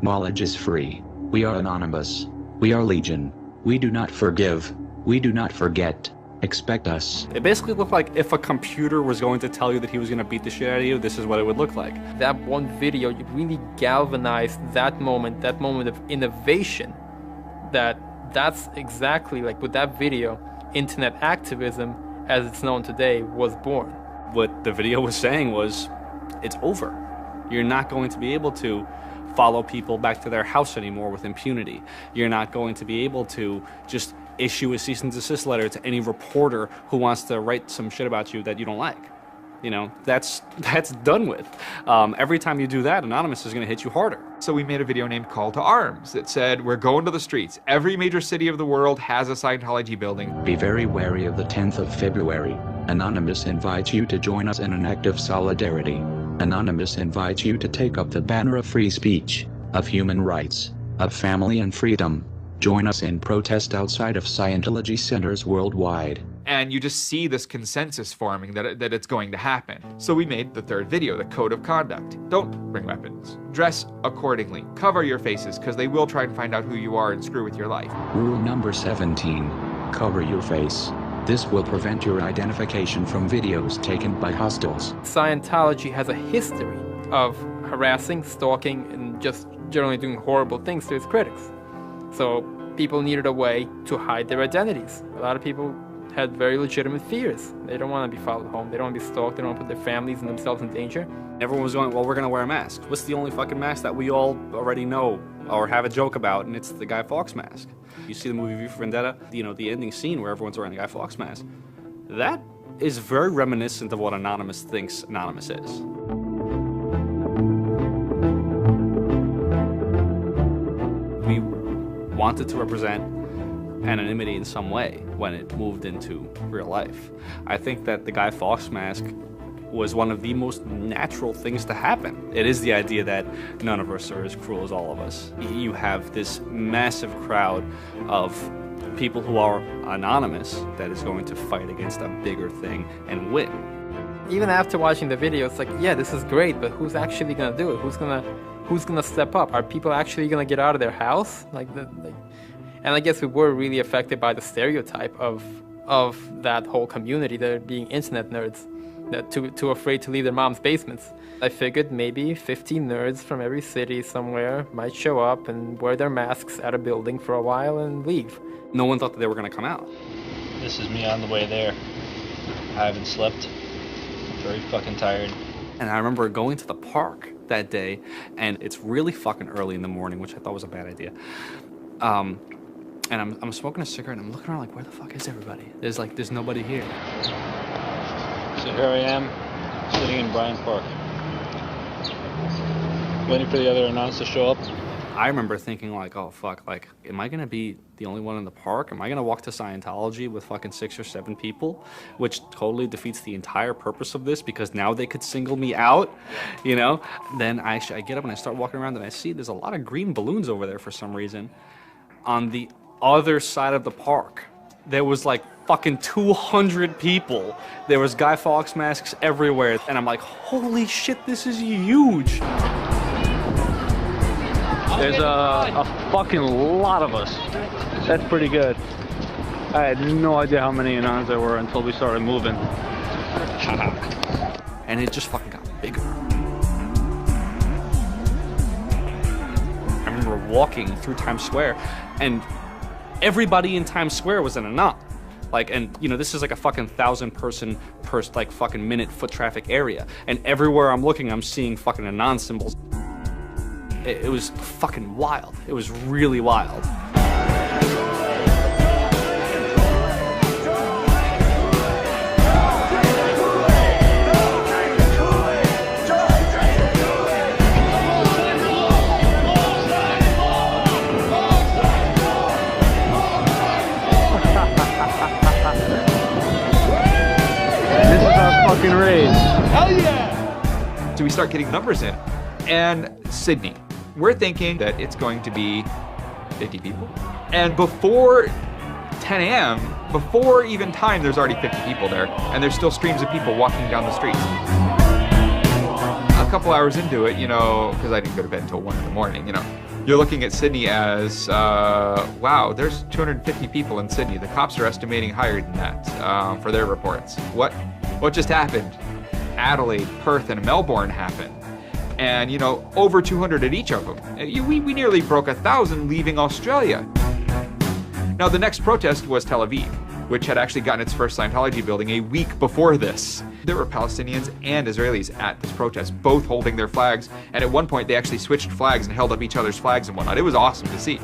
Knowledge is free. We are anonymous. We are legion. We do not forgive. We do not forget. Expect us. It basically looked like if a computer was going to tell you that he was going to beat the shit out of you, this is what it would look like. That one video really galvanized that moment of innovation. That's exactly like with that video, internet activism as it's known today was born. What the video was saying was, it's over. You're not going to be able to follow people back to their house anymore with impunity. You're not going to be able to just issue a cease and desist letter to any reporter who wants to write some shit about you that you don't like. You know, that's done with. Every time you do that, Anonymous is going to hit you harder. So we made a video named Call to Arms that said, we're going to the streets. Every major city of the world has a Scientology building. Be very wary of the 10th of February. Anonymous invites you to join us in an act of solidarity. Anonymous invites you to take up the banner of free speech, of human rights, of family and freedom. Join us in protest outside of Scientology centers worldwide. And you just see this consensus forming that it's going to happen. So we made the third video, the code of conduct. Don't bring weapons. Dress accordingly. Cover your faces, because they will try and find out who you are and screw with your life. Rule number 17. Cover your face. This will prevent your identification from videos taken by hostiles. Scientology has a history of harassing, stalking, and just generally doing horrible things to its critics. So people needed a way to hide their identities. A lot of people had very legitimate fears. They don't want to be followed home. They don't want to be stalked. They don't want to put their families and themselves in danger. Everyone was going, well, we're going to wear a mask. What's the only fucking mask that we all already know or have a joke about? And it's the Guy Fawkes mask. You see the movie V for Vendetta, you know, the ending scene where everyone's wearing the Guy Fawkes mask. That is very reminiscent of what Anonymous thinks Anonymous is. We wanted to represent anonymity in some way when it moved into real life. I think that the Guy Fawkes mask was one of the most natural things to happen. It is the idea that none of us are as cruel as all of us. You have this massive crowd of people who are anonymous that is going to fight against a bigger thing and win. Even after watching the video, it's like, yeah, this is great, but who's actually gonna do it? Who's gonna step up? Are people actually gonna get out of their house? And I guess we were really affected by the stereotype of of that whole community. They're being internet nerds, that too afraid to leave their mom's basements. I figured maybe 50 nerds from every city somewhere might show up and wear their masks at a building for a while and leave. No one thought that they were going to come out. This is me on the way there. I haven't slept. Very fucking tired. And I remember going to the park that day, and it's really fucking early in the morning, which I thought was a bad idea. And I'm smoking a cigarette, and I'm looking around like, where the fuck is everybody? There's nobody here. So here I am, sitting in Bryant Park, waiting for the other announce to show up. I remember thinking like, oh fuck, like, am I gonna be the only one in the park? Am I gonna walk to Scientology with fucking 6 or 7 people? Which totally defeats the entire purpose of this, because now they could single me out, you know? Then I get up and I start walking around and I see there's a lot of green balloons over there for some reason. On the other side of the park, there was like fucking 200 people. There was Guy Fawkes masks everywhere. And I'm like, holy shit, this is huge. There's a fucking lot of us. That's pretty good. I had no idea how many Anons there were until we started moving. And it just fucking got bigger. I remember walking through Times Square, and everybody in Times Square was an Anon. Like, and you know, this is like a fucking 1,000 person per like fucking minute foot traffic area. And everywhere I'm looking, I'm seeing fucking Anon symbols. It was fucking wild. It was really wild. This is our fucking race. Hell yeah! So we start getting numbers in. And Sydney. We're thinking that it's going to be 50 people. And before 10 a.m., before even time, there's already 50 people there. And there's still streams of people walking down the streets. A couple hours into it, you know, because I didn't go to bed until 1 in the morning, you know, you're looking at Sydney as, wow, there's 250 people in Sydney. The cops are estimating higher than that for their reports. What just happened? Adelaide, Perth, and Melbourne happened. And, you know, over 200 at each of them. We nearly broke 1,000 leaving Australia. Now, the next protest was Tel Aviv, which had actually gotten its first Scientology building a week before this. There were Palestinians and Israelis at this protest, both holding their flags. And at one point, they actually switched flags and held up each other's flags and whatnot. It was awesome to see.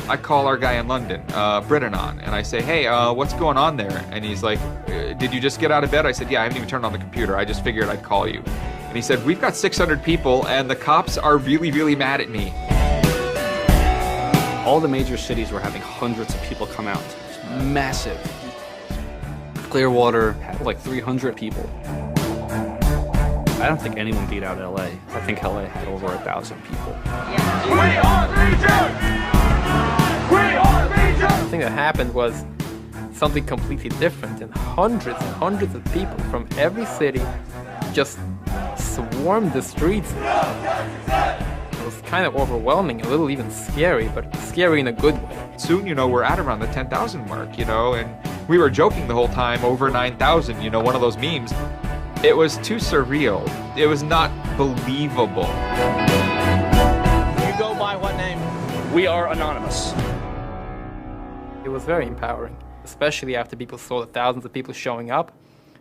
I call our guy in London, Britanon, and I say, hey, what's going on there? And he's like, did you just get out of bed? I said, yeah, I haven't even turned on the computer. I just figured I'd call you. And he said, we've got 600 people, and the cops are really, really mad at me. All the major cities were having hundreds of people come out. Massive. Clearwater had like 300 people. I don't think anyone beat out LA. I think LA had over 1,000 people. We are Legion! We are Legion! The thing that happened was something completely different, and hundreds of people from every city just swarmed the streets. It was kind of overwhelming, a little even scary, but scary in a good way. Soon, you know, we're at around the 10,000 mark, you know, and we were joking the whole time, over 9,000, you know, one of those memes. It was too surreal. It was not believable. You go by what name? We are Anonymous. It was very empowering, especially after people saw the thousands of people showing up.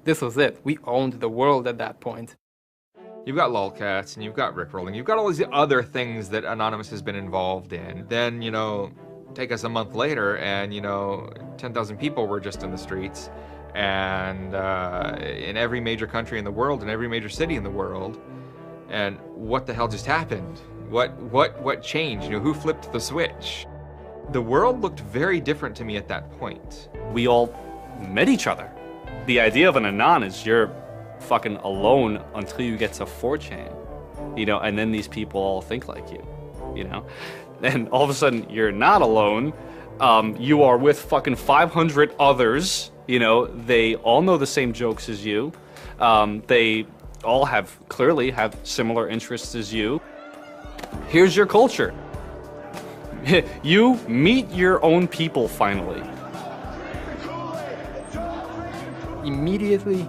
This was it. We owned the world at that point. You've got lolcats, and you've got rickrolling. You've got all these other things that Anonymous has been involved in. Then, you know, take us a month later, and, you know, 10,000 people were just in the streets. And in every major country in the world, in every major city in the world. And what the hell just happened? What changed? You know, who flipped the switch? The world looked very different to me at that point. We all met each other. The idea of an Anon is you're fucking alone until you get to 4chan, you know, and then these people all think like you, you know? And all of a sudden, you're not alone. You are with fucking 500 others, you know, they all know the same jokes as you. They all clearly have similar interests as you. Here's your culture. You meet your own people finally. immediately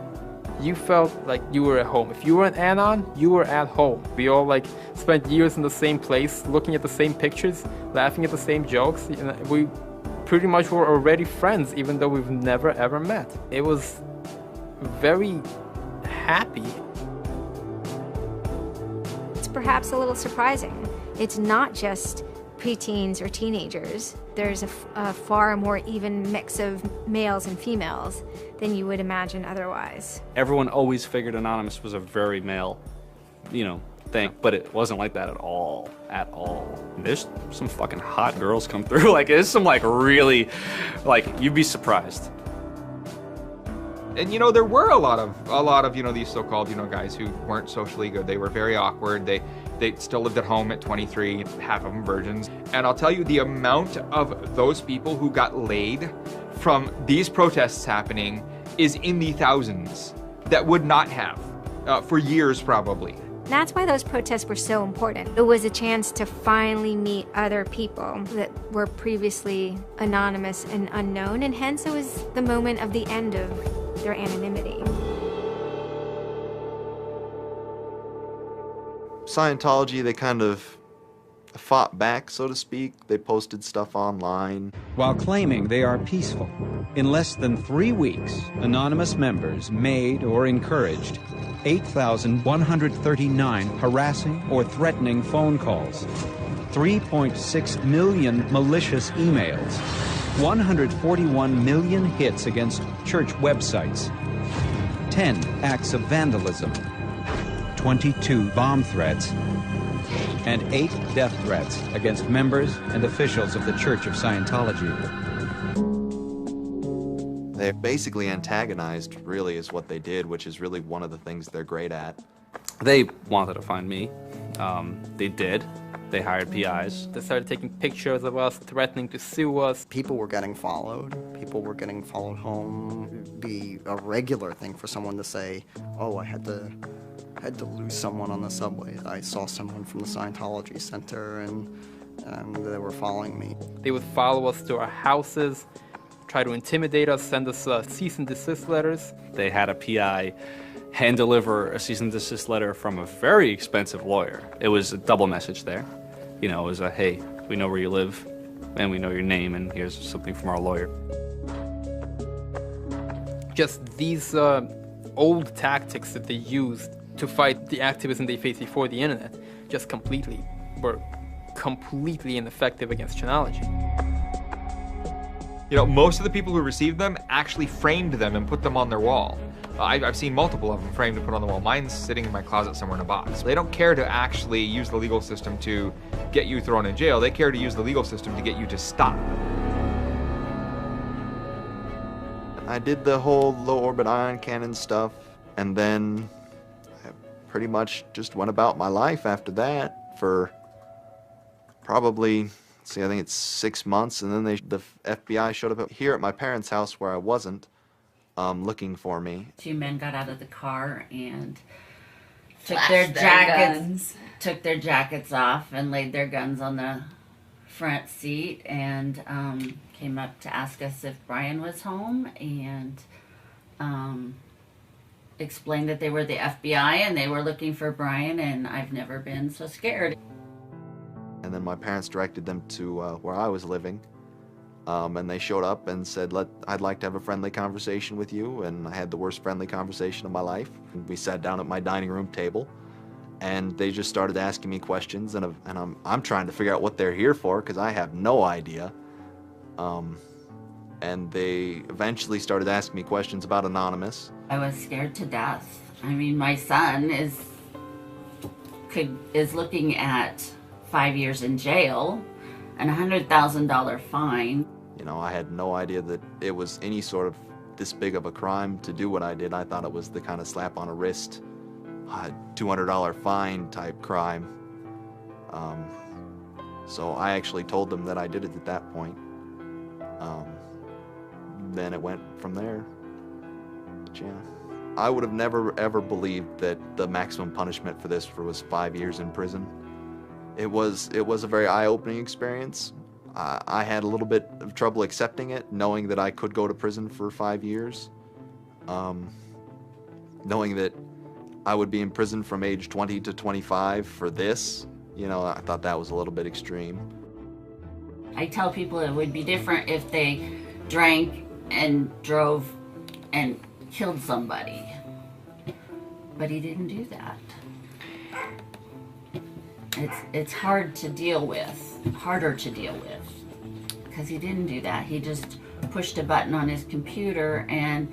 you felt like you were at home. If you were an anon, you were at home. We all like spent years in the same place, looking at the same pictures, laughing at the same jokes. We pretty much were already friends, even though we've never ever met. It was very happy. It's perhaps a little surprising. It's not just preteens or teenagers. There's a far more even mix of males and females than you would imagine otherwise. Everyone always figured Anonymous was a very male, thing, but it wasn't like that at all, There's some fucking hot girls come through. Like, there's some really, you'd be surprised. And there were a lot of these so-called guys who weren't socially good. They were very awkward. They still lived at home at 23, half of them virgins. And I'll tell you, the amount of those people who got laid from these protests happening is in the thousands that would not have for years probably. That's why those protests were so important. It was a chance to finally meet other people that were previously anonymous and unknown, and hence it was the moment of the end of their anonymity. Scientology, they kind of fought back, so to speak. They posted stuff online. While claiming they are peaceful, in less than 3 weeks, anonymous members made or encouraged 8,139 harassing or threatening phone calls, 3.6 million malicious emails, 141 million hits against church websites, 10 acts of vandalism, 22 bomb threats, and 8 death threats against members and officials of the Church of Scientology. They basically antagonized, really, is what they did, which is really one of the things they're great at. They wanted to find me. They did. They hired PIs. They started taking pictures of us, threatening to sue us. People were getting followed. People were getting followed home. It'd be a regular thing for someone to say, oh, I had to lose someone on the subway. I saw someone from the Scientology Center and they were following me. They would follow us to our houses, try to intimidate us, send us cease and desist letters. They had a PI hand deliver a cease and desist letter from a very expensive lawyer. It was a double message there. It was a, hey, we know where you live and we know your name and here's something from our lawyer. Just these old tactics that they used to fight the activism they faced before the internet were completely ineffective against Chanology. Most of the people who received them actually framed them and put them on their wall. I've seen multiple of them framed and put on the wall. Mine's sitting in my closet somewhere in a box. They don't care to actually use the legal system to get you thrown in jail. They care to use the legal system to get you to stop. I did the whole low orbit ion cannon stuff, and then I pretty much just went about my life after that for probably, I think it's 6 months, and then the FBI showed up here at my parents' house where I wasn't, looking for me. 2 men got out of the car and took Flashed took their jackets off and laid their guns on the front seat and came up to ask us if Brian was home and explained that they were the FBI and they were looking for Brian, and I've never been so scared. And then my parents directed them to where I was living. And they showed up and said, I'd like to have a friendly conversation with you. And I had the worst friendly conversation of my life. And we sat down at my dining room table, and they just started asking me questions, and I'm trying to figure out what they're here for, because I have no idea. And they eventually started asking me questions about Anonymous. I was scared to death. I mean, my son is looking at 5 years in jail and a $100,000 fine. I had no idea that it was any sort of this big of a crime to do what I did. I thought it was the kind of slap on a wrist, $200 fine type crime. So I actually told them that I did it at that point. Then it went from there. But yeah, I would have never ever believed that the maximum punishment for this was 5 years in prison. It was a very eye-opening experience. I had a little bit of trouble accepting it, knowing that I could go to prison for 5 years. Knowing that I would be in prison from age 20 to 25 for this, you know, I thought that was a little bit extreme. I tell people it would be different if they drank and drove and killed somebody. But he didn't do that. It's hard to deal with, harder to deal with, because he didn't do that. He just pushed a button on his computer, and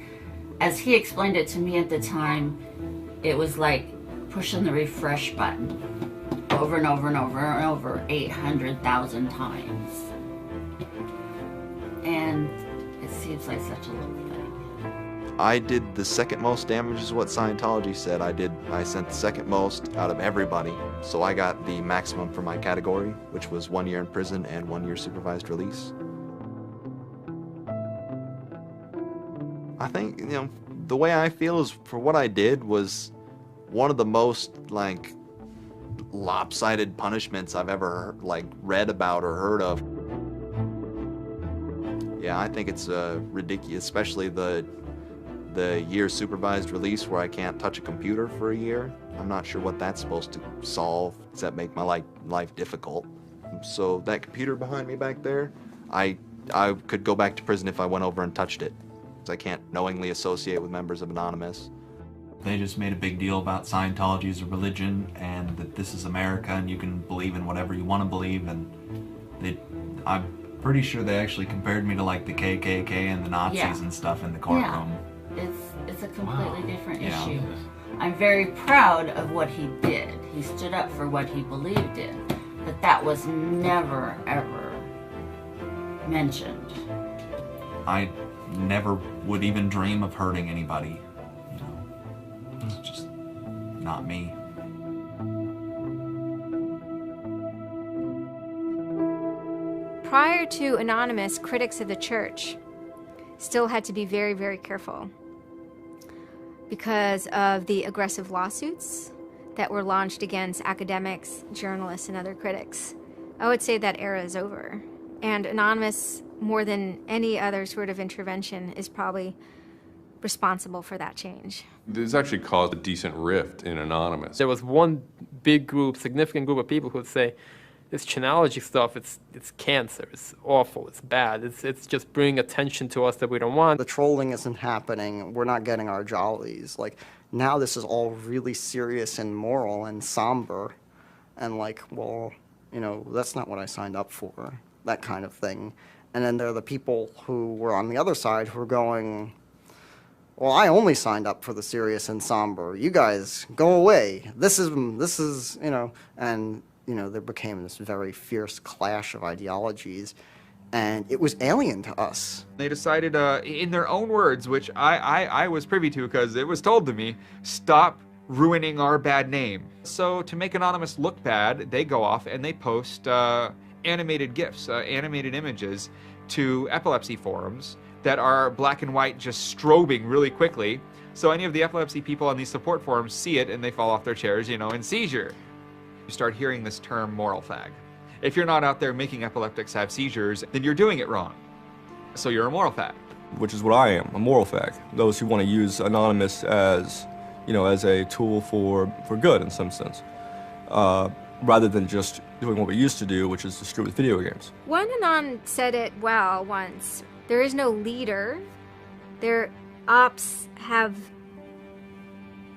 as he explained it to me at the time, it was like pushing the refresh button over and over and over and over 800,000 times. And it seems like such a little thing. I did the second most damage is what Scientology said. I sent the second most out of everybody. So I got the maximum for my category, which was 1 year in prison and 1 year supervised release. I think, you know, the way I feel is for what I did was one of the most, like, lopsided punishments I've ever, like, read about or heard of. Yeah, I think it's ridiculous, especially the year supervised release where I can't touch a computer for a year. I'm not sure what that's supposed to solve, except make my life difficult. So that computer behind me back there, I could go back to prison if I went over and touched it. I can't knowingly associate with members of Anonymous. They just made a big deal about Scientology as a religion and that this is America and you can believe in whatever you want to believe, and I'm pretty sure they actually compared me to like the KKK and the Nazis and stuff in the courtroom. Yeah, it's a completely different issue. I'm very proud of what he did. He stood up for what he believed in, but that was never, ever mentioned. I never would even dream of hurting anybody. You know, it's just not me. Prior to Anonymous, critics of the church still had to be very, very careful because of the aggressive lawsuits that were launched against academics, journalists, and other critics. I would say that era is over. And Anonymous, more than any other sort of intervention, is probably responsible for that change. This actually caused a decent rift in Anonymous. There was one big group, significant group of people who would say, this Chinology stuff, it's cancer, it's awful, it's bad, it's just bringing attention to us that we don't want. The trolling isn't happening, we're not getting our jollies. Like, now this is all really serious and moral and somber, and like, well, you know, that's not what I signed up for, that kind of thing. And then there are the people who were on the other side who are going, well, I only signed up for the serious and somber. You guys, go away. This is, you know, and, you know, there became this very fierce clash of ideologies, and it was alien to us. They decided, in their own words, which I was privy to because it was told to me, stop ruining our bad name. So to make Anonymous look bad, they go off and they post animated GIFs, animated images to epilepsy forums that are black and white just strobing really quickly. So any of the epilepsy people on these support forums see it and they fall off their chairs, you know, in seizure. You start hearing this term moral fag. If you're not out there making epileptics have seizures, then you're doing it wrong. So you're a moral fag. Which is what I am, a moral fag. Those who want to use Anonymous as, you know, as a tool for good in some sense, rather than just doing what we used to do, which is distribute video games. One Anon said it well once. There is no leader. Their ops have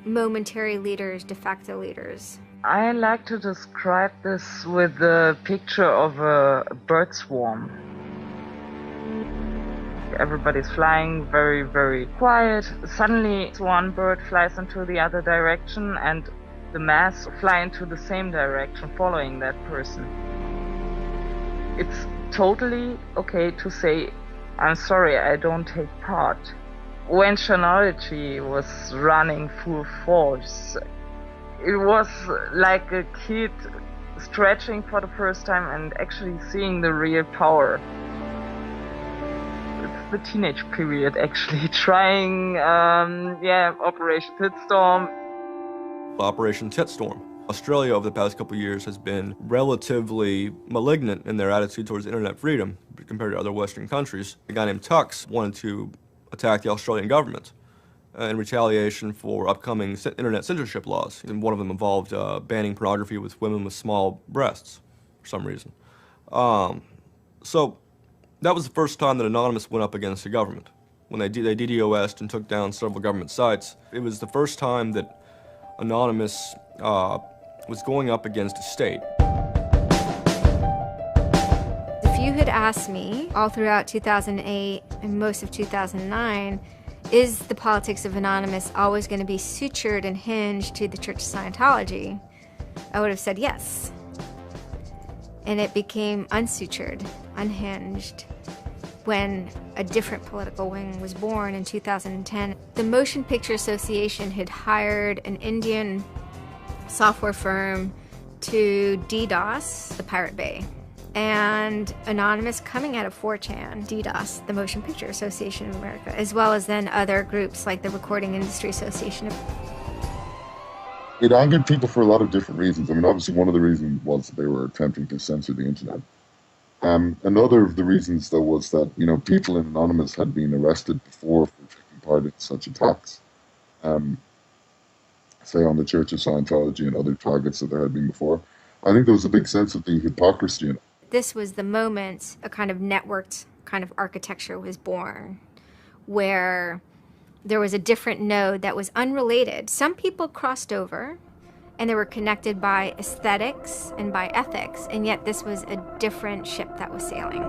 momentary leaders, de facto leaders. I like to describe this with the picture of a bird swarm. Everybody's flying very, very quiet. Suddenly one bird flies into the other direction and the mass fly into the same direction following that person. It's totally okay to say, I'm sorry, I don't take part. When Chinology was running full force, it was like a kid stretching for the first time and actually seeing the real power. It's the teenage period, actually, trying, Operation Pitstorm. Operation Titstorm. Australia over the past couple of years has been relatively malignant in their attitude towards internet freedom compared to other Western countries. A guy named Tux wanted to attack the Australian government. in retaliation for upcoming internet censorship laws. And one of them involved banning pornography with women with small breasts, for some reason. So that was the first time that Anonymous went up against the government. When they DDoS'd and took down several government sites, it was the first time that Anonymous was going up against a state. If you had asked me all throughout 2008 and most of 2009, is the politics of Anonymous always going to be sutured and hinged to the Church of Scientology? I would have said yes. And it became unsutured, unhinged, when a different political wing was born in 2010. The Motion Picture Association had hired an Indian software firm to DDoS the Pirate Bay. And Anonymous, coming out of 4chan, DDoS, the Motion Picture Association of America, as well as then other groups like the Recording Industry Association. It angered people for a lot of different reasons. I mean, obviously one of the reasons was that they were attempting to censor the internet. Another of the reasons, though, was that, you know, people in Anonymous had been arrested before for taking part in such attacks. Say on the Church of Scientology and other targets that there had been before. I think there was a big sense of the hypocrisy in it. This was the moment a kind of networked kind of architecture was born, where there was a different node that was unrelated. Some people crossed over, and they were connected by aesthetics and by ethics, and yet this was a different ship that was sailing.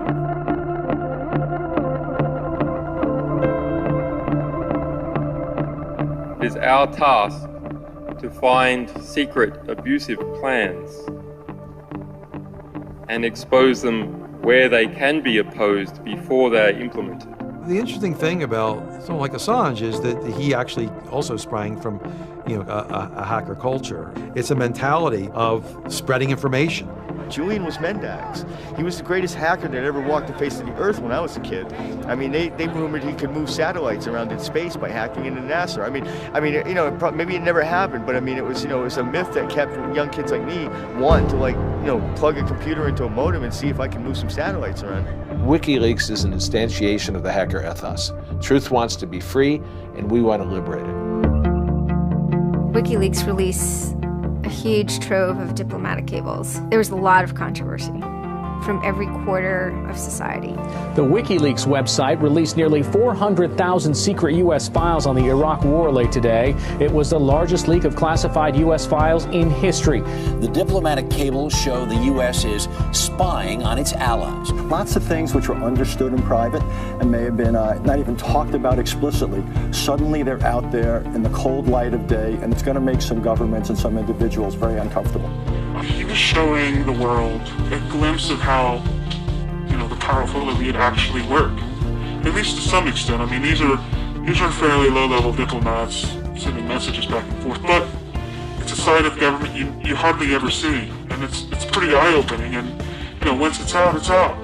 It is our task to find secret abusive plans and expose them where they can be opposed before they are implemented. The interesting thing about someone like Assange is that he actually also sprang from, you know, a hacker culture. It's a mentality of spreading information. Julian was Mendax. He was the greatest hacker that ever walked the face of the earth when I was a kid. I mean, they rumored he could move satellites around in space by hacking into NASA. I mean, you know, maybe it never happened, but I mean, it was, you know, it was a myth that kept young kids like me wanting to, like, you know, plug a computer into a modem and see if I can move some satellites around. WikiLeaks is an instantiation of the hacker ethos. Truth wants to be free, and we want to liberate it. WikiLeaks released a huge trove of diplomatic cables. There was a lot of controversy from every quarter of society. The WikiLeaks website released nearly 400,000 secret U.S. files on the Iraq War late today. It was the largest leak of classified U.S. files in history. The diplomatic cables show the U.S. is spying on its allies. Lots of things which were understood in private and may have been not even talked about explicitly. Suddenly they're out there in the cold light of day, and it's going to make some governments and some individuals very uncomfortable. He was showing the world a glimpse of how, you know, the powerful elite actually work. At least to some extent. I mean, these are fairly low-level diplomats sending messages back and forth, but it's a side of government you hardly ever see, and it's pretty eye-opening. And you know, once it's out, it's out.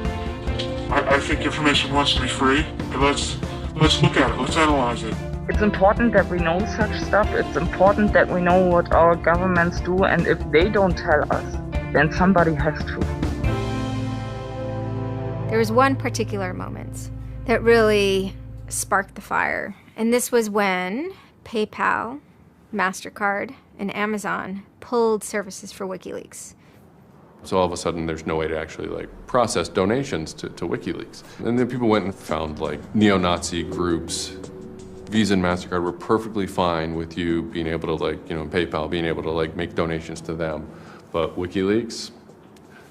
I think information wants to be free. But let's look at it. Let's analyze it. It's important that we know such stuff. It's important that we know what our governments do, and if they don't tell us, then somebody has to. There was one particular moment that really sparked the fire, and this was when PayPal, MasterCard, and Amazon pulled services for WikiLeaks. So all of a sudden there's no way to actually like process donations to WikiLeaks. And then people went and found like neo-Nazi groups. Visa and MasterCard were perfectly fine with you being able to, like, you know, PayPal being able to like make donations to them. But WikiLeaks,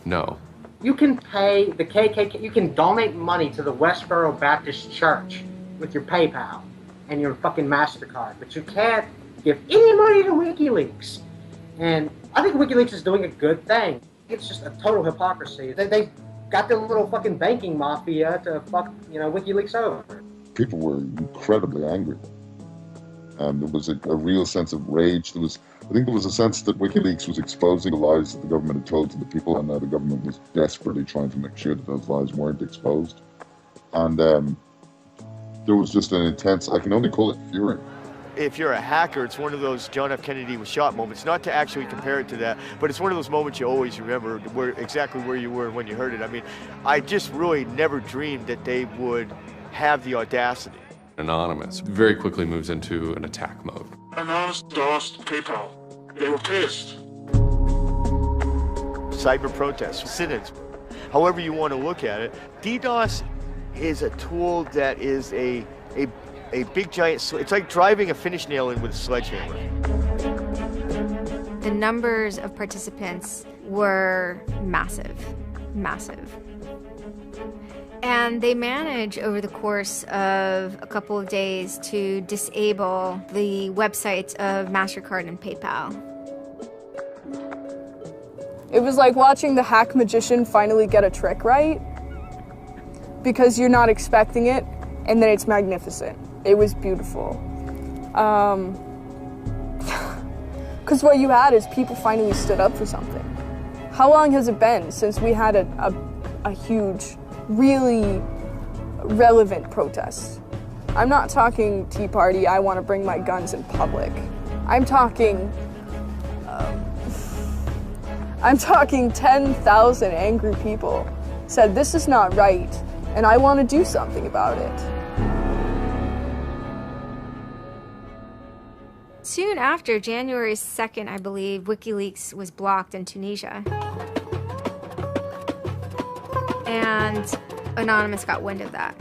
no. You can pay the KKK, you can donate money to the Westboro Baptist Church with your PayPal and your fucking MasterCard, but you can't give any money to WikiLeaks. And I think WikiLeaks is doing a good thing. It's just a total hypocrisy. They got their little fucking banking mafia to fuck, you know, WikiLeaks over. People were incredibly angry. There was a real sense of rage. I think there was a sense that WikiLeaks was exposing the lies that the government had told to the people, and now the government was desperately trying to make sure that those lies weren't exposed. And there was just an intense, I can only call it fury. If you're a hacker, it's one of those John F. Kennedy was shot moments, not to actually compare it to that, but it's one of those moments you always remember exactly where you were when you heard it. I mean, I just really never dreamed that they would have the audacity. Anonymous very quickly moves into an attack mode. Anonymous DOSed PayPal. They were pissed. Cyber protests, sit-ins, however you want to look at it. DDoS is a tool that is a big giant, it's like driving a finish nail in with a sledgehammer. The numbers of participants were massive, massive. And they managed over the course of a couple of days to disable the websites of MasterCard and PayPal. It was like watching the hack magician finally get a trick right, because you're not expecting it, and then it's magnificent. It was beautiful. Because what you had is people finally stood up for something. How long has it been since we had a huge, really relevant protest? I'm not talking Tea Party, I want to bring my guns in public. I'm talking 10,000 angry people said this is not right, and I want to do something about it. Soon after, January 2nd, I believe, WikiLeaks was blocked in Tunisia. And Anonymous got wind of that.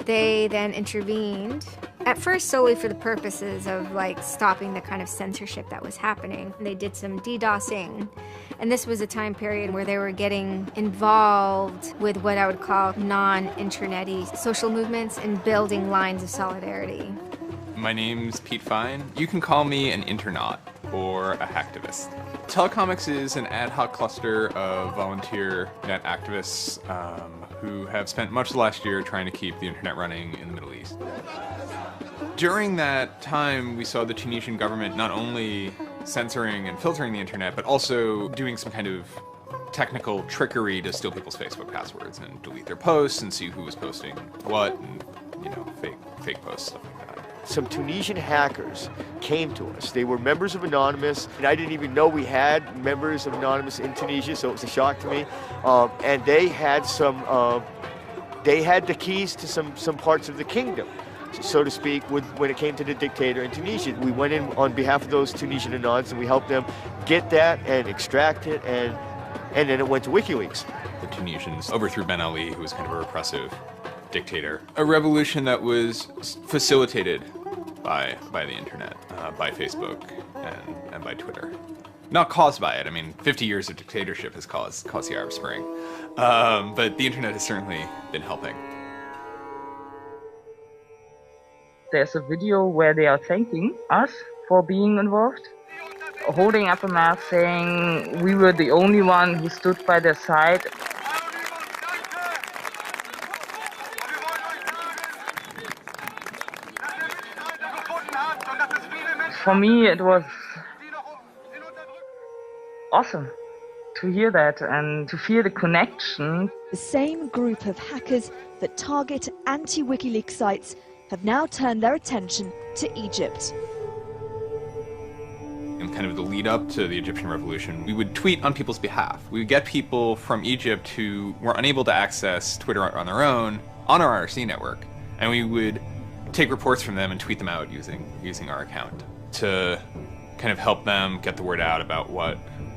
They then intervened, at first solely for the purposes of like stopping the kind of censorship that was happening. They did some DDoSing, and this was a time period where they were getting involved with what I would call non-internet-y social movements and building lines of solidarity. My name's Pete Fine. You can call me an internaut or a hacktivist. Telecomics is an ad hoc cluster of volunteer net activists who have spent much of the last year trying to keep the internet running in the Middle East. During that time, we saw the Tunisian government not only censoring and filtering the internet, but also doing some kind of technical trickery to steal people's Facebook passwords and delete their posts and see who was posting what, and, you know, fake posts, stuff like that. Some Tunisian hackers came to us. They were members of Anonymous, and I didn't even know we had members of Anonymous in Tunisia, so it was a shock to me. And they had they had the keys to some parts of the kingdom, so to speak, when it came to the dictator in Tunisia. We went in on behalf of those Tunisian Anons, and we helped them get that and extract it, and then it went to WikiLeaks. The Tunisians overthrew Ben Ali, who was kind of a repressive dictator. A revolution that was facilitated by the internet, by Facebook and by Twitter. Not caused by it. I mean, 50 years of dictatorship has caused the Arab Spring. But the internet has certainly been helping. There's a video where they are thanking us for being involved, holding up a map saying we were the only one who stood by their side. For me, it was awesome to hear that and to feel the connection. The same group of hackers that target anti-WikiLeaks sites have now turned their attention to Egypt. In kind of the lead up to the Egyptian revolution, we would tweet on people's behalf. We would get people from Egypt who were unable to access Twitter on their own on our IRC network, and we would take reports from them and tweet them out using our account to kind of help them get the word out about what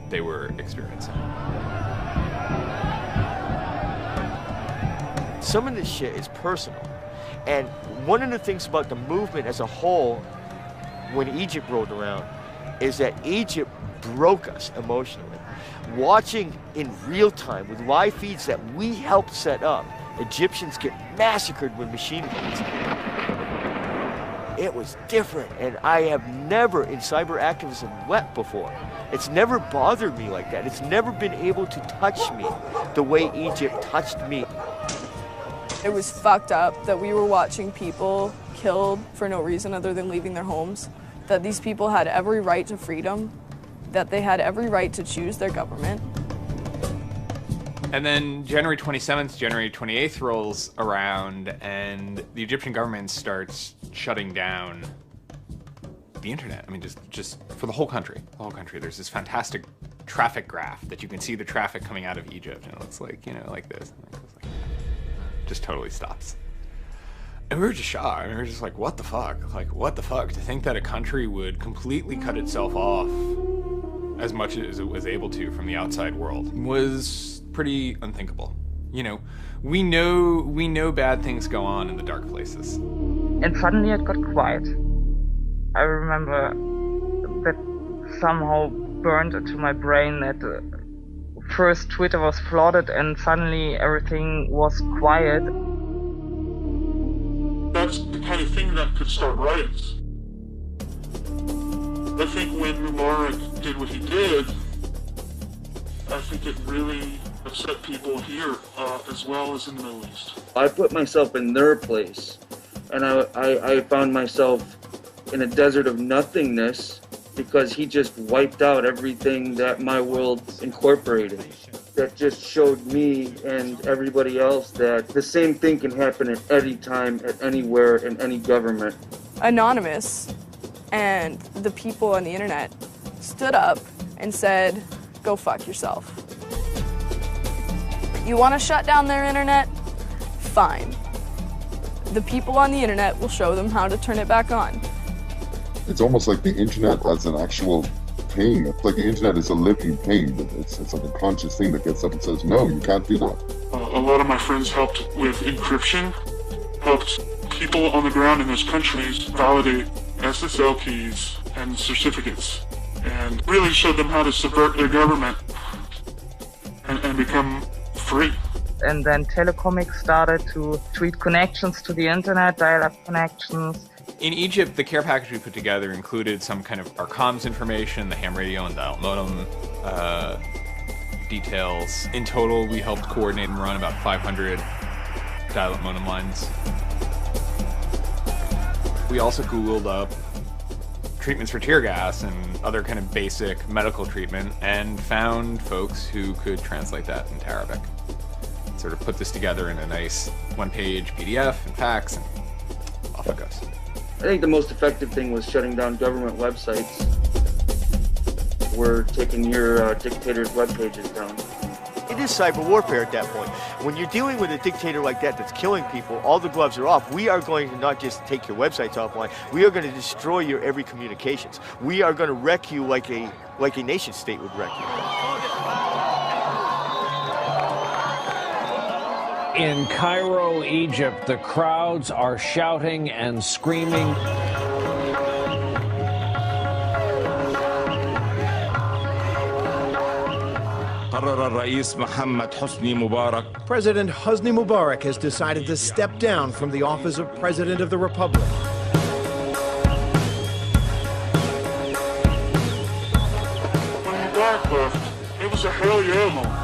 they were experiencing. Some of this shit is personal. And one of the things about the movement as a whole, when Egypt rolled around, is that Egypt broke us emotionally. Watching in real time with live feeds that we helped set up, Egyptians get massacred with machine guns. It was different, and I have never in cyber activism wept before. It's never bothered me like that. It's never been able to touch me the way Egypt touched me. It was fucked up that we were watching people killed for no reason other than leaving their homes, that these people had every right to freedom, that they had every right to choose their government. And then January 27th, January 28th rolls around, and the Egyptian government starts shutting down the internet. I mean, just for the whole country. The whole country. There's this fantastic traffic graph that you can see the traffic coming out of Egypt, and it looks like, you know, like this. Just totally stops. And we were just shocked. We were just like, what the fuck? Like, what the fuck? To think that a country would completely cut itself off as much as it was able to from the outside world was pretty unthinkable. You know, we know bad things go on in the dark places. And suddenly it got quiet. I remember that somehow burned into my brain that first Twitter was flooded and suddenly everything was quiet. That's the kind of thing that could start riots. I think when Mubarak did what he did, I think it really upset people here as well as in the Middle East. I put myself in their place, and I found myself in a desert of nothingness because he just wiped out everything that my world incorporated. That just showed me and everybody else that the same thing can happen at any time, at anywhere, in any government. Anonymous and the people on the internet stood up and said, go fuck yourself. You want to shut down their internet? Fine. The people on the internet will show them how to turn it back on. It's almost like the internet as an actual thing. It's like the internet is a living thing. It's like a conscious thing that gets up and says, no, you can't do that. A lot of my friends helped with encryption, helped people on the ground in those countries validate SSL keys and certificates, and really showed them how to subvert their government and become free. And then Telecomics started to tweet connections to the internet, dial-up connections. In Egypt, the care package we put together included some kind of our comms information, the ham radio and dial modem details. In total, we helped coordinate and run about 500 dial-up modem lines. We also Googled up treatments for tear gas and other kind of basic medical treatment and found folks who could translate that into Arabic. Sort of put this together in a nice one-page PDF and fax, and off it goes. I think the most effective thing was shutting down government websites. We're taking your dictator's web pages down. It is cyber warfare at that point. When you're dealing with a dictator like that that's killing people, all the gloves are off. We are going to not just take your websites offline, we are going to destroy your every communications. We are going to wreck you like a nation state would wreck you. In Cairo, Egypt, the crowds are shouting and screaming. President Hosni Mubarak has decided to step down from the office of President of the Republic. When Mubarak left, it was a hell yeah moment.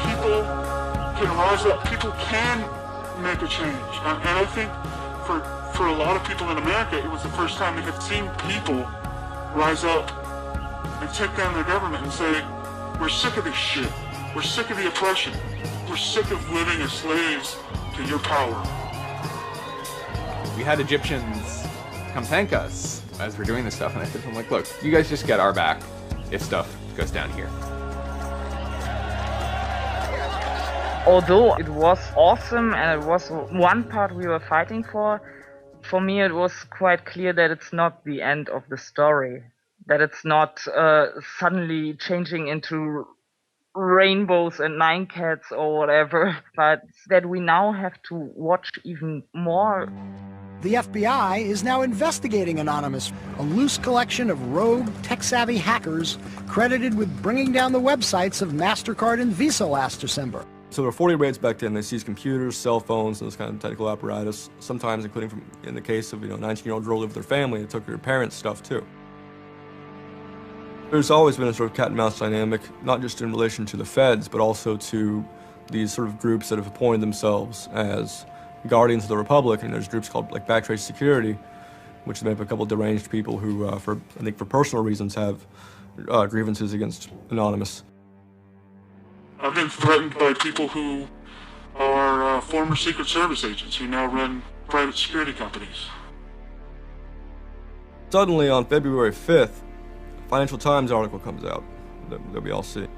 People can rise up, people can make a change. And I think for a lot of people in America, it was the first time they had seen people rise up and take down their government and say, we're sick of this shit. We're sick of the oppression. We're sick of living as slaves to your power. We had Egyptians come thank us as we're doing this stuff, and I said to them, like, look, you guys just get our back if stuff goes down here. Although it was awesome and it was one part we were fighting for me it was quite clear that it's not the end of the story. That it's not suddenly changing into rainbows and nine cats or whatever, but that we now have to watch even more. The FBI is now investigating Anonymous, a loose collection of rogue, tech-savvy hackers credited with bringing down the websites of MasterCard and Visa last December. So there were 40 raids back then. They seized computers, cell phones, and this kind of technical apparatus, sometimes including, in the case of a 19-year-old girl lived with her family, it took her parents' stuff too. There's always been a sort of cat and mouse dynamic, not just in relation to the feds, but also to these sort of groups that have appointed themselves as guardians of the Republic. And there's groups called like Backtrace Security, which is made up of a couple of deranged people who, I think for personal reasons, have grievances against Anonymous. I've been threatened by people who are former Secret Service agents who now run private security companies. Suddenly, on February 5th, a Financial Times article comes out that we all see.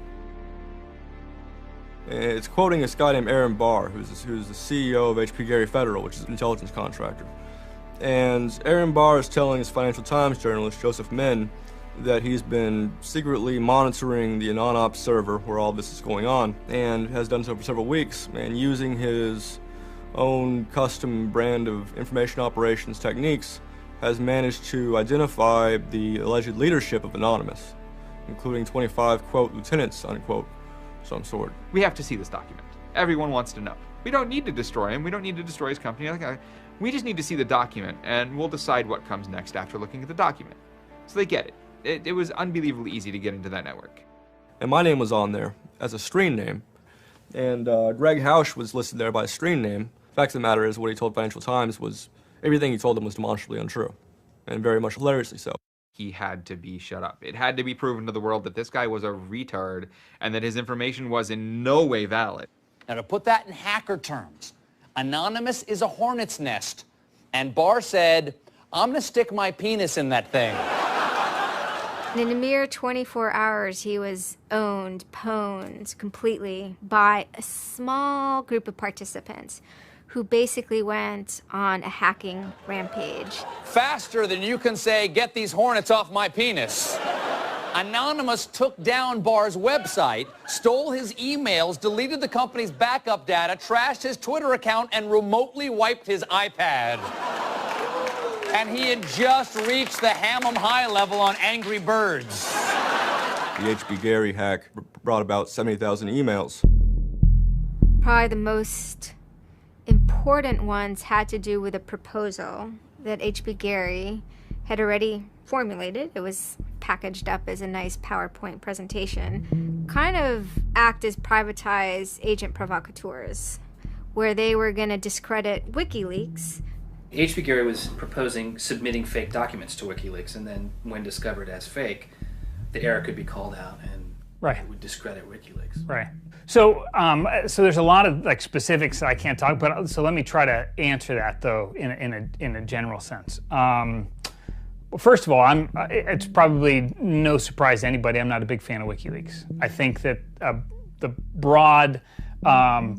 It's quoting this guy named Aaron Barr, who's the CEO of HP Gary Federal, which is an intelligence contractor. And Aaron Barr is telling his Financial Times journalist, Joseph Min, that he's been secretly monitoring the AnonOps server where all this is going on, and has done so for several weeks, and using his own custom brand of information operations techniques, has managed to identify the alleged leadership of Anonymous, including 25, quote, lieutenants, unquote, some sort. We have to see this document. Everyone wants to know. We don't need to destroy him. We don't need to destroy his company. We just need to see the document, and we'll decide what comes next after looking at the document. So they get it. It was unbelievably easy to get into that network. And my name was on there as a screen name, and Greg Hausch was listed there by a screen name. The fact of the matter is, what he told Financial Times was, everything he told them was demonstrably untrue, and very much hilariously so. He had to be shut up. It had to be proven to the world that this guy was a retard and that his information was in no way valid. Now, to put that in hacker terms, Anonymous is a hornet's nest, and Barr said, I'm gonna stick my penis in that thing. And in a mere 24 hours, he was owned, pwned completely by a small group of participants who basically went on a hacking rampage. Faster than you can say, get these hornets off my penis. Anonymous took down Barr's website, stole his emails, deleted the company's backup data, trashed his Twitter account, and remotely wiped his iPad. And he had just reached the Hammam high level on Angry Birds. The HB Gary hack brought about 70,000 emails. Probably the most important ones had to do with a proposal that HB Gary had already formulated. It was packaged up as a nice PowerPoint presentation, kind of act as privatized agent provocateurs, where they were going to discredit WikiLeaks. HB Gary was proposing submitting fake documents to WikiLeaks, and then when discovered as fake, the error could be called out and it would discredit WikiLeaks. Right. So, so there's a lot of specifics that I can't talk about. So let me try to answer that though in a general sense. Well, first of all, it's probably no surprise to anybody. I'm not a big fan of WikiLeaks. I think that the broad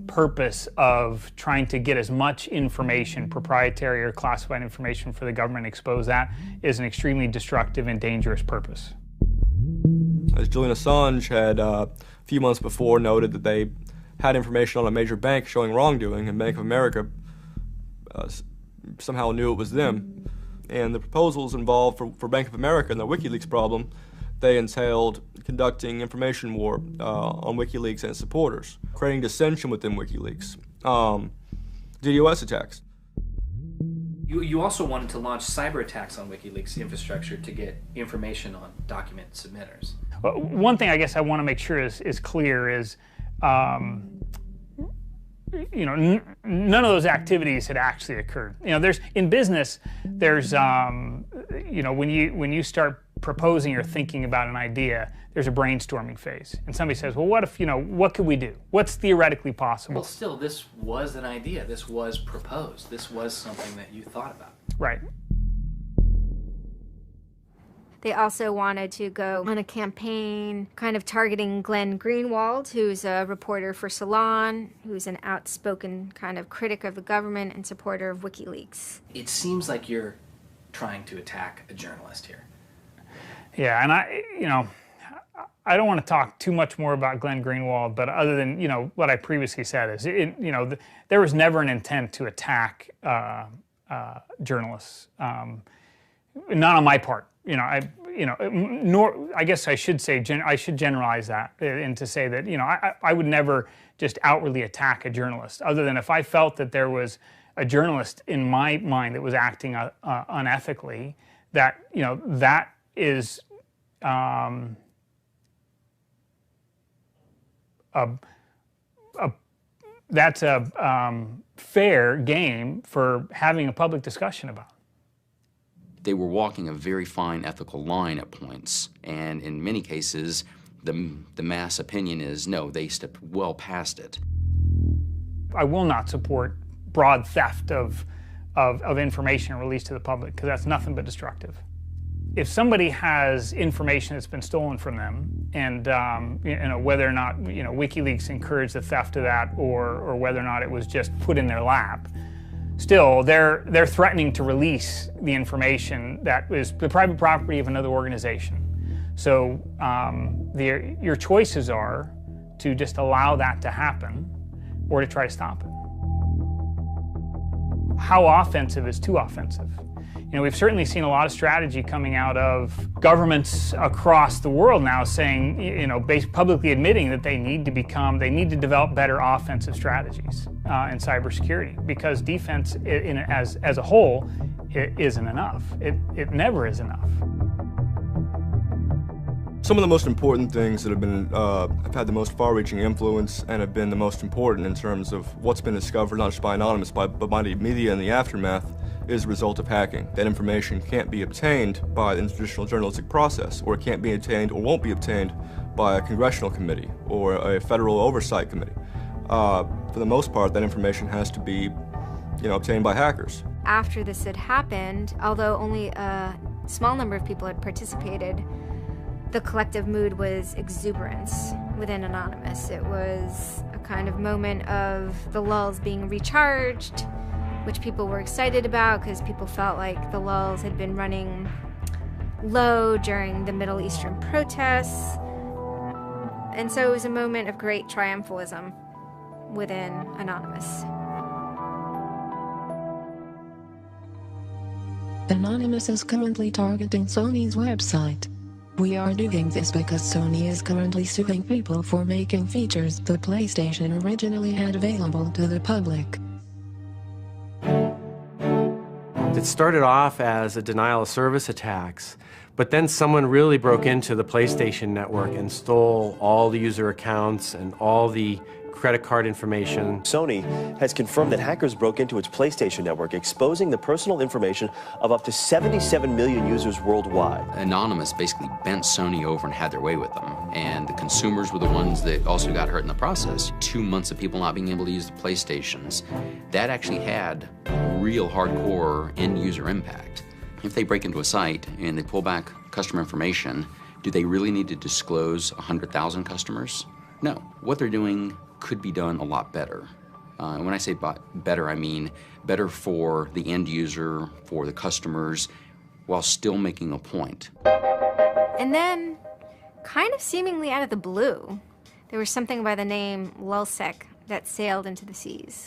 purpose of trying to get as much information, proprietary or classified information for the government, expose that, is an extremely destructive and dangerous purpose. As Julian Assange had a few months before noted that they had information on a major bank showing wrongdoing, and Bank of America somehow knew it was them. And the proposals involved for Bank of America and the WikiLeaks problem, they entailed conducting information war on WikiLeaks and its supporters, creating dissension within WikiLeaks, DDoS attacks. You also wanted to launch cyber attacks on WikiLeaks infrastructure to get information on document submitters. Well, one thing I guess I want to make sure is clear is, you know, none of those activities had actually occurred. You know, in business, there's you know, when you start proposing or thinking about an idea, there's a brainstorming phase, and somebody says, well, what if, you know, what could we do? What's theoretically possible? Well, still, this was an idea. This was proposed. This was something that you thought about. Right. They also wanted to go on a campaign kind of targeting Glenn Greenwald, who's a reporter for Salon, who's an outspoken kind of critic of the government and supporter of WikiLeaks. It seems like you're trying to attack a journalist here. Yeah, and you know, I don't want to talk too much more about Glenn Greenwald, but other than, you know, what I previously said is, you know, there was never an intent to attack journalists, not on my part. You know, nor I guess I should say I should generalize that and to say that, you know, I would never just outwardly attack a journalist, other than if I felt that there was a journalist in my mind that was acting unethically. That, you know, that is that's a fair game for having a public discussion about. They were walking a very fine ethical line at points, and in many cases, the mass opinion is, no, they stepped well past it. I will not support broad theft of information released to the public, because that's nothing but destructive. if somebody has information that's been stolen from them, and whether or not WikiLeaks encouraged the theft of that, or whether or not it was just put in their lap, still they're threatening to release the information that is the private property of another organization. So your choices are to just allow that to happen, or to try to stop it. How offensive is too offensive? We've certainly seen a lot of strategy coming out of governments across the world now saying, publicly admitting that they need to develop better offensive strategies in cybersecurity, because defense as a whole, it isn't enough. It never is enough. Some of the most important things that have had the most far-reaching influence and have been the most important in terms of what's been discovered, not just by Anonymous, but by the media in the aftermath, is the result of hacking. That information can't be obtained by the traditional journalistic process, or it can't be obtained or won't be obtained by a congressional committee or a federal oversight committee. For the most part, that information has to be, obtained by hackers. After this had happened, although only a small number of people had participated, the collective mood was exuberance within Anonymous. It was a kind of moment of the lulls being recharged, which people were excited about because people felt like the lulls had been running low during the Middle Eastern protests. And so it was a moment of great triumphalism within Anonymous. Anonymous is currently targeting Sony's website. We are doing this because Sony is currently suing people for making features the PlayStation originally had available to the public. It started off as a denial of service attacks, but then someone really broke into the PlayStation network and stole all the user accounts and all the credit card information. Sony has confirmed that hackers broke into its PlayStation network, exposing the personal information of up to 77 million users worldwide. Anonymous basically bent Sony over and had their way with them, and the consumers were the ones that also got hurt in the process. 2 months of people not being able to use the PlayStations, that actually had real hardcore end-user impact. If they break into a site and they pull back customer information, do they really need to disclose 100,000 customers? No. What they're doing could be done a lot better. And when I say better, I mean better for the end user, for the customers, while still making a point. And then, kind of seemingly out of the blue, there was something by the name Lulzsec that sailed into the seas.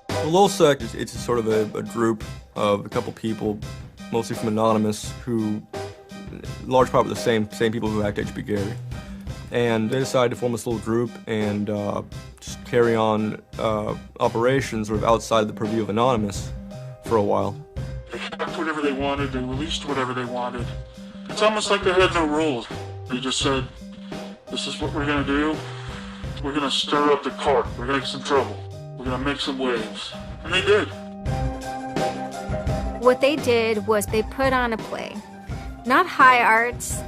Well, Lulzsec, it's sort of a group of a couple people, mostly from Anonymous, who, in large part, were the same people who hacked HP Gary. And they decided to form this little group and just carry on operations sort of outside the purview of Anonymous for a while. They hacked whatever they wanted, they released whatever they wanted. It's almost like they had no rules. They just said, this is what we're going to do. We're going to stir up the cart. We're going to get some trouble. We're going to make some waves. And they did. What they did was they put on a play. Not high arts,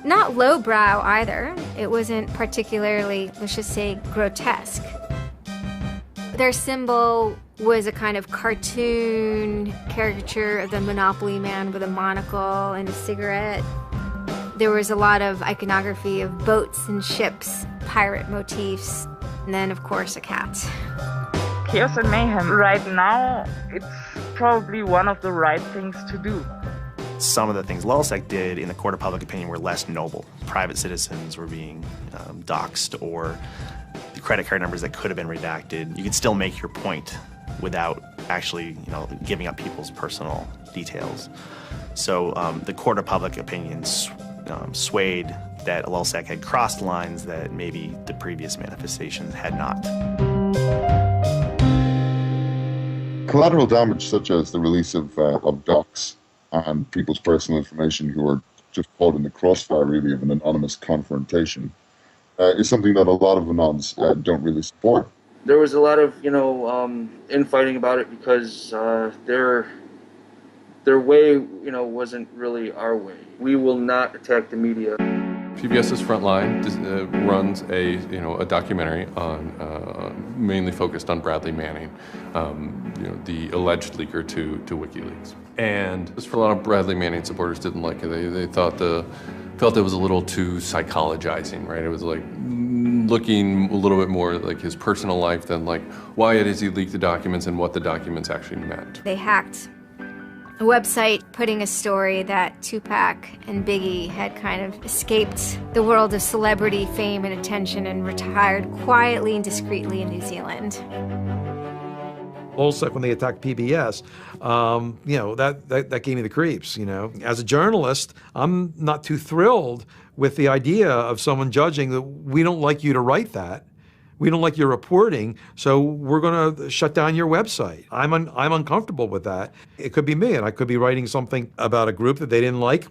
not lowbrow either. It wasn't particularly, let's just say, grotesque. Their symbol was a kind of cartoon caricature of the Monopoly man with a monocle and a cigarette. There was a lot of iconography of boats and ships, pirate motifs, and then, of course, a cat. Chaos and mayhem. Right now, it's probably one of the right things to do. Some of the things Lulzsec did in the court of public opinion were less noble. Private citizens were being doxxed, or the credit card numbers that could have been redacted. You could still make your point without actually, giving up people's personal details. So the court of public opinion swayed that Lulzsec had crossed lines that maybe the previous manifestations had not. Collateral damage, such as the release of docs and people's personal information who are just caught in the crossfire, really, of an anonymous confrontation, is something that a lot of anons don't really support. There was a lot of, infighting about it because their way, wasn't really our way. We will not attack the media. PBS's Frontline runs a documentary on mainly focused on Bradley Manning, the alleged leaker to WikiLeaks. And just for a lot of Bradley Manning supporters didn't like it. They felt it was a little too psychologizing, right? It was like looking a little bit more like his personal life than like why it is he leaked the documents and what the documents actually meant. They hacked a website putting a story that Tupac and Biggie had kind of escaped the world of celebrity fame and attention and retired quietly and discreetly in New Zealand. Lulzsec, when they attacked PBS, you know, that gave me the creeps, you know. As a journalist, I'm not too thrilled with the idea of someone judging that we don't like you to write that. We don't like your reporting, so we're going to shut down your website. I'm uncomfortable with that. It could be me, and I could be writing something about a group that they didn't like.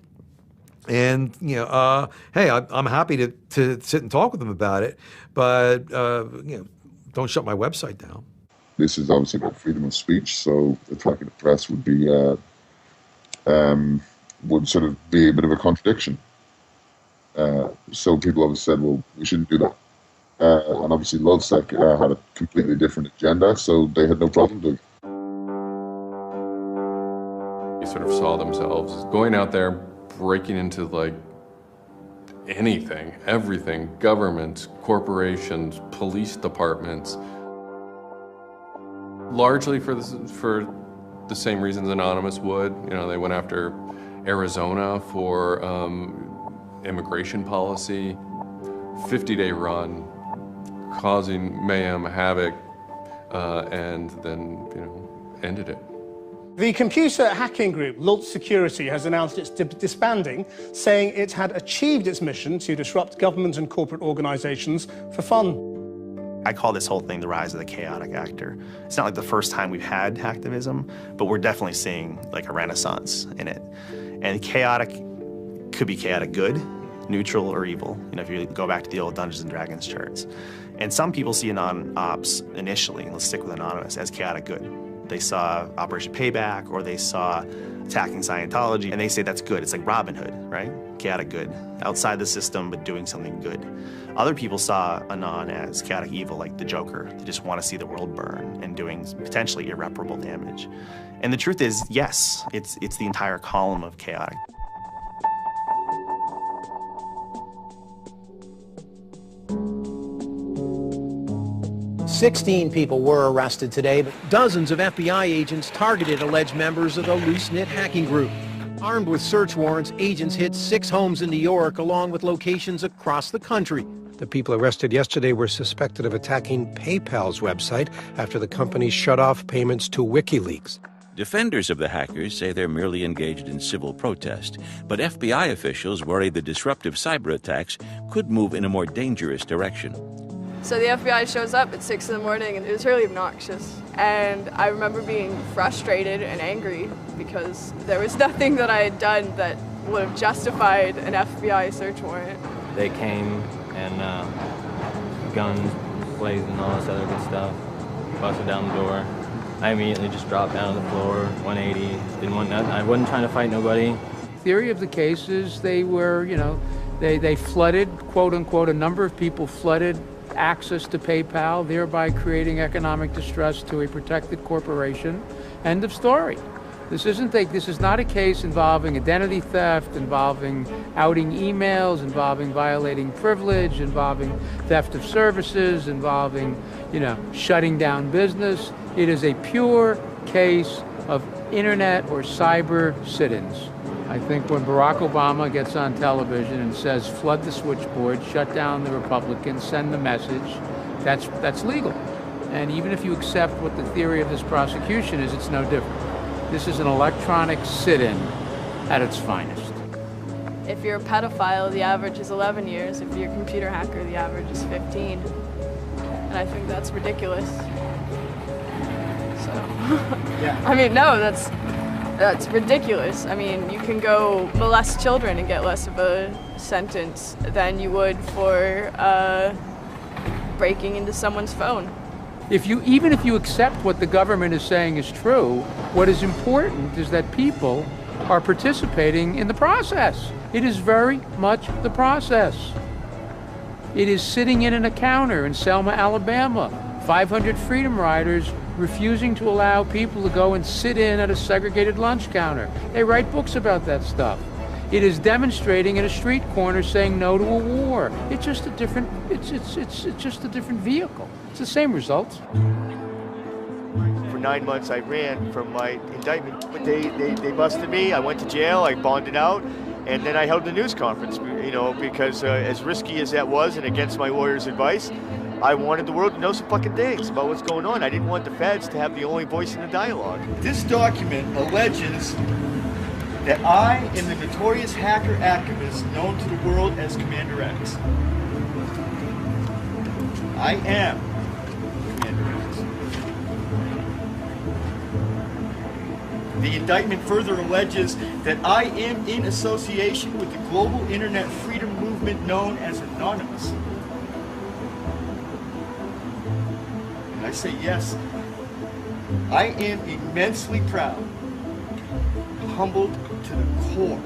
And, you know, hey, I'm happy to sit and talk with them about it, but, you know, don't shut my website down. This is obviously about freedom of speech, so attacking the press would be would sort of be a bit of a contradiction. So people always said, well, we shouldn't do that. And obviously Lulzsec had a completely different agenda, so they had no problem doing it. They sort of saw themselves as going out there, breaking into like anything, everything, governments, corporations, police departments, largely for the same reasons Anonymous would. You know, they went after Arizona for immigration policy, 50-day run, causing mayhem, havoc, and then, you know, ended it. The computer hacking group Lulzsec Security has announced it's disbanding, saying it had achieved its mission to disrupt government and corporate organizations for fun. I call this whole thing the rise of the chaotic actor. It's not like the first time we've had hacktivism, but we're definitely seeing like a renaissance in it. And chaotic could be chaotic good, neutral, or evil. You know, if you go back to the old Dungeons and Dragons charts. And some people see Anon-Ops initially, let's stick with Anonymous, as chaotic good. They saw Operation Payback, or they saw attacking Scientology, and they say that's good. It's like Robin Hood, right? Chaotic good. Outside the system, but doing something good. Other people saw Anon as chaotic evil, like the Joker. They just want to see the world burn and doing potentially irreparable damage. And the truth is, yes, it's the entire column of chaotic. "16 people were arrested today, but dozens of FBI agents targeted alleged members of the loose-knit hacking group. Armed with search warrants, agents hit 6 homes in New York, along with locations across the country. The people arrested yesterday were suspected of attacking PayPal's website after the company shut off payments to WikiLeaks. Defenders of the hackers say they're merely engaged in civil protest, but FBI officials worry the disruptive cyber attacks could move in a more dangerous direction. So the FBI shows up at 6 in the morning, and it was really obnoxious. And I remember being frustrated and angry because there was nothing that I had done that would have justified an FBI search warrant. They came and guns blazing, all this other good stuff, busted down the door. I immediately just dropped down to the floor, 180, didn't want nothing. I wasn't trying to fight nobody. Theory of the case is they were, you know, they flooded, quote unquote, a number of people flooded access to PayPal, thereby creating economic distress to a protected corporation. End of story. This is not a case involving identity theft, involving outing emails, involving violating privilege, involving theft of services, involving, you know, shutting down business. It is a pure case of internet or cyber sit-ins. I think when Barack Obama gets on television and says, flood the switchboard, shut down the Republicans, send the message, that's legal. And even if you accept what the theory of this prosecution is, it's no different. This is an electronic sit-in at its finest. If you're a pedophile, the average is 11 years. If you're a computer hacker, the average is 15. And I think that's ridiculous. So, yeah. I mean, no, that's ridiculous. I mean, you can go molest children and get less of a sentence than you would for breaking into someone's phone. Even if you accept what the government is saying is true, what is important is that people are participating in the process. It is very much the process. It is sitting in a counter in Selma, Alabama, 500 Freedom Riders refusing to allow people to go and sit in at a segregated lunch counter. They write books about that stuff. It is demonstrating in a street corner saying no to a war. It's just a different, it's just a different vehicle. It's the same results. For 9 months I ran from my indictment, but they busted me. I went to jail, I bonded out, and then I held a news conference, you know, because as risky as that was and against my lawyer's advice, I wanted the world to know some fucking things about what's going on. I didn't want the feds to have the only voice in the dialogue. This document alleges that I am the notorious hacker activist known to the world as Commander X. I am Commander X. The indictment further alleges that I am in association with the global internet freedom movement known as Anonymous. I say yes, I am immensely proud, humbled to the core,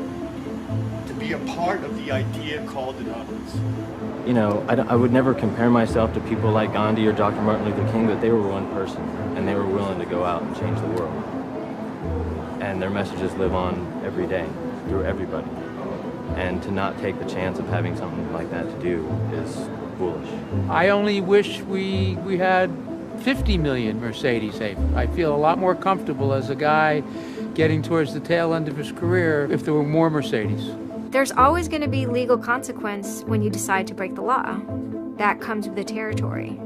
to be a part of the idea called Anonymous. You know, I would never compare myself to people like Gandhi or Dr. Martin Luther King, but they were one person, and they were willing to go out and change the world. And their messages live on every day, through everybody. And to not take the chance of having something like that to do is foolish. I only wish we had 50 million Mercedes. I feel a lot more comfortable as a guy getting towards the tail end of his career if there were more Mercedes. There's always going to be legal consequence when you decide to break the law. That comes with the territory.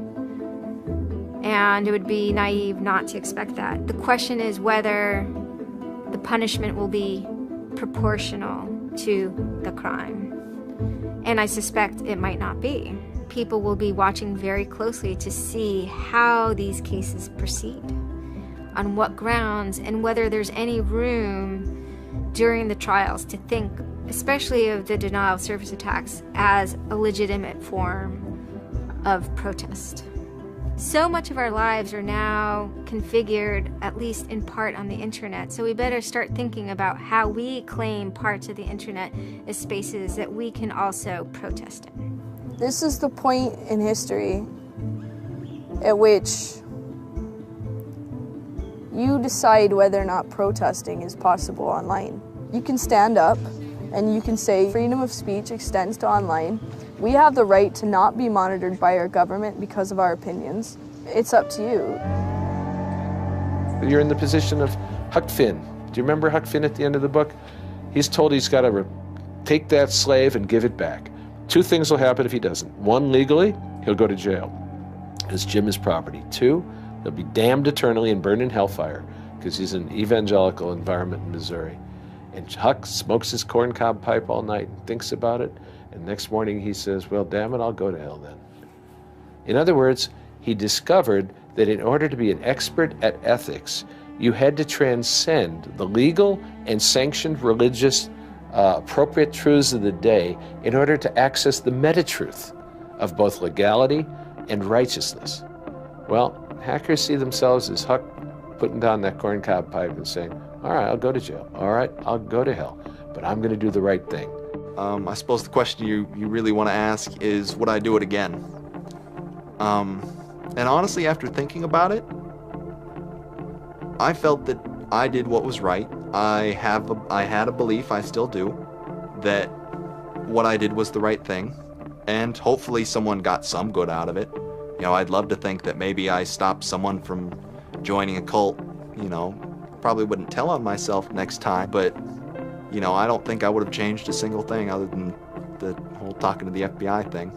And it would be naive not to expect that. The question is whether the punishment will be proportional to the crime. And I suspect it might not be. People will be watching very closely to see how these cases proceed, on what grounds, and whether there's any room during the trials to think, especially of the denial of service attacks, as a legitimate form of protest. So much of our lives are now configured, at least in part, on the internet, so we better start thinking about how we claim parts of the internet as spaces that we can also protest in. This is the point in history at which you decide whether or not protesting is possible online. You can stand up and you can say freedom of speech extends to online. We have the right to not be monitored by our government because of our opinions. It's up to you. You're in the position of Huck Finn. Do you remember Huck Finn at the end of the book? He's told he's got to take that slave and give it back. Two things will happen if he doesn't. One, legally, he'll go to jail, because Jim is property. Two, he'll be damned eternally and burned in hellfire, because he's an evangelical environment in Missouri. And Huck smokes his corncob pipe all night and thinks about it, and next morning he says, well, damn it, I'll go to hell then. In other words, he discovered that in order to be an expert at ethics, you had to transcend the legal and sanctioned religious appropriate truths of the day in order to access the meta-truth of both legality and righteousness. Well, hackers see themselves as Huck putting down that corncob pipe and saying, all right, I'll go to jail. All right, I'll go to hell, but I'm going to do the right thing. I suppose the question you really want to ask is, would I do it again? And honestly, after thinking about it, I felt that I did what was right. I had a belief, I still do, that what I did was the right thing, and hopefully someone got some good out of it. You know, I'd love to think that maybe I stopped someone from joining a cult. You know, probably wouldn't tell on myself next time, but you know, I don't think I would have changed a single thing other than the whole talking to the FBI thing.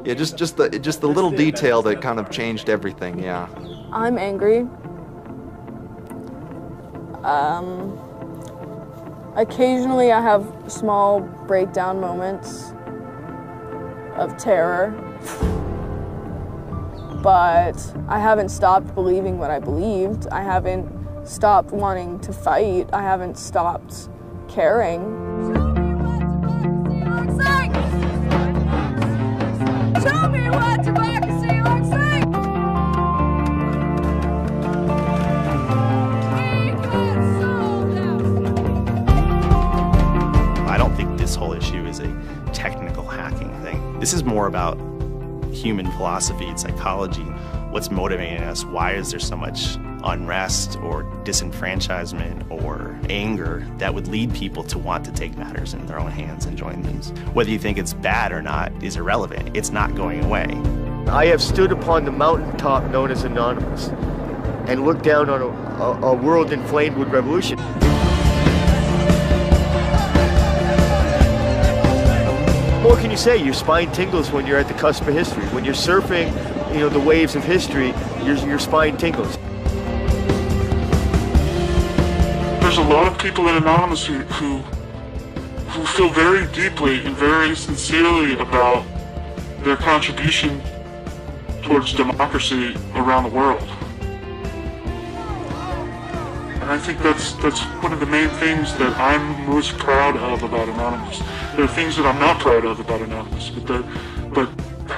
Yeah, just the little detail that kind of changed everything. Yeah. I'm angry. Occasionally I have small breakdown moments of terror, but I haven't stopped believing what I believed. I haven't stopped wanting to fight. I haven't stopped caring. Show me what democracy looks like! I don't think this whole issue is a technical hacking thing. This is more about human philosophy and psychology. What's motivating us? Why is there so much unrest or disenfranchisement or anger that would lead people to want to take matters in their own hands and join these? Whether you think it's bad or not is irrelevant. It's not going away. I have stood upon the mountaintop known as Anonymous and looked down on a world inflamed with revolution. What can you say? Your spine tingles when you're at the cusp of history. When you're surfing, the waves of history, your spine tingles. There's a lot of people in Anonymous who feel very deeply and very sincerely about their contribution towards democracy around the world. And I think that's one of the main things that I'm most proud of about Anonymous. There are things that I'm not proud of about Anonymous, but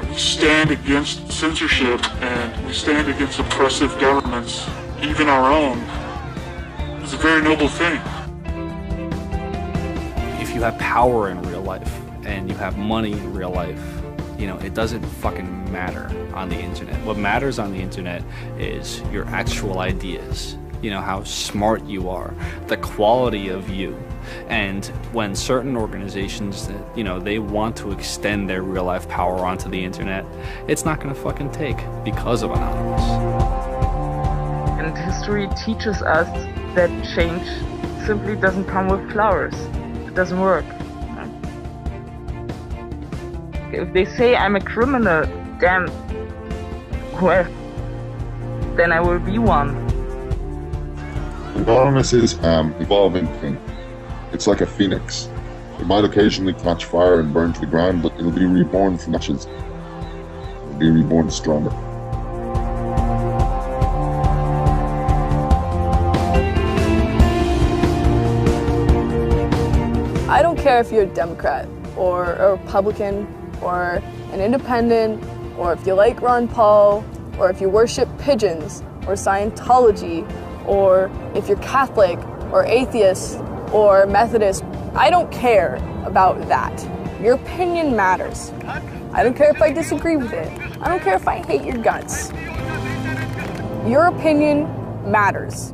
we stand against censorship and we stand against oppressive governments, even our own. It's a very noble thing. If you have power in real life and you have money in real life, it doesn't fucking matter on the internet. What matters on the internet is your actual ideas. How smart you are, the quality of you. And when certain organizations that, they want to extend their real life power onto the internet, it's not gonna fucking take because of Anonymous. And history teaches us that change simply doesn't come with flowers. It doesn't work. If they say I'm a criminal, damn, well, then I will be one. Anonymous is an evolving thing. It's like a phoenix. It might occasionally catch fire and burn to the ground, but it'll be reborn from ashes. It'll be reborn stronger. I don't care if you're a Democrat or a Republican or an independent, or if you like Ron Paul, or if you worship pigeons or Scientology, or if you're Catholic or atheist or Methodist. I don't care about that. Your opinion matters. I don't care if I disagree with it. I don't care if I hate your guts. Your opinion matters.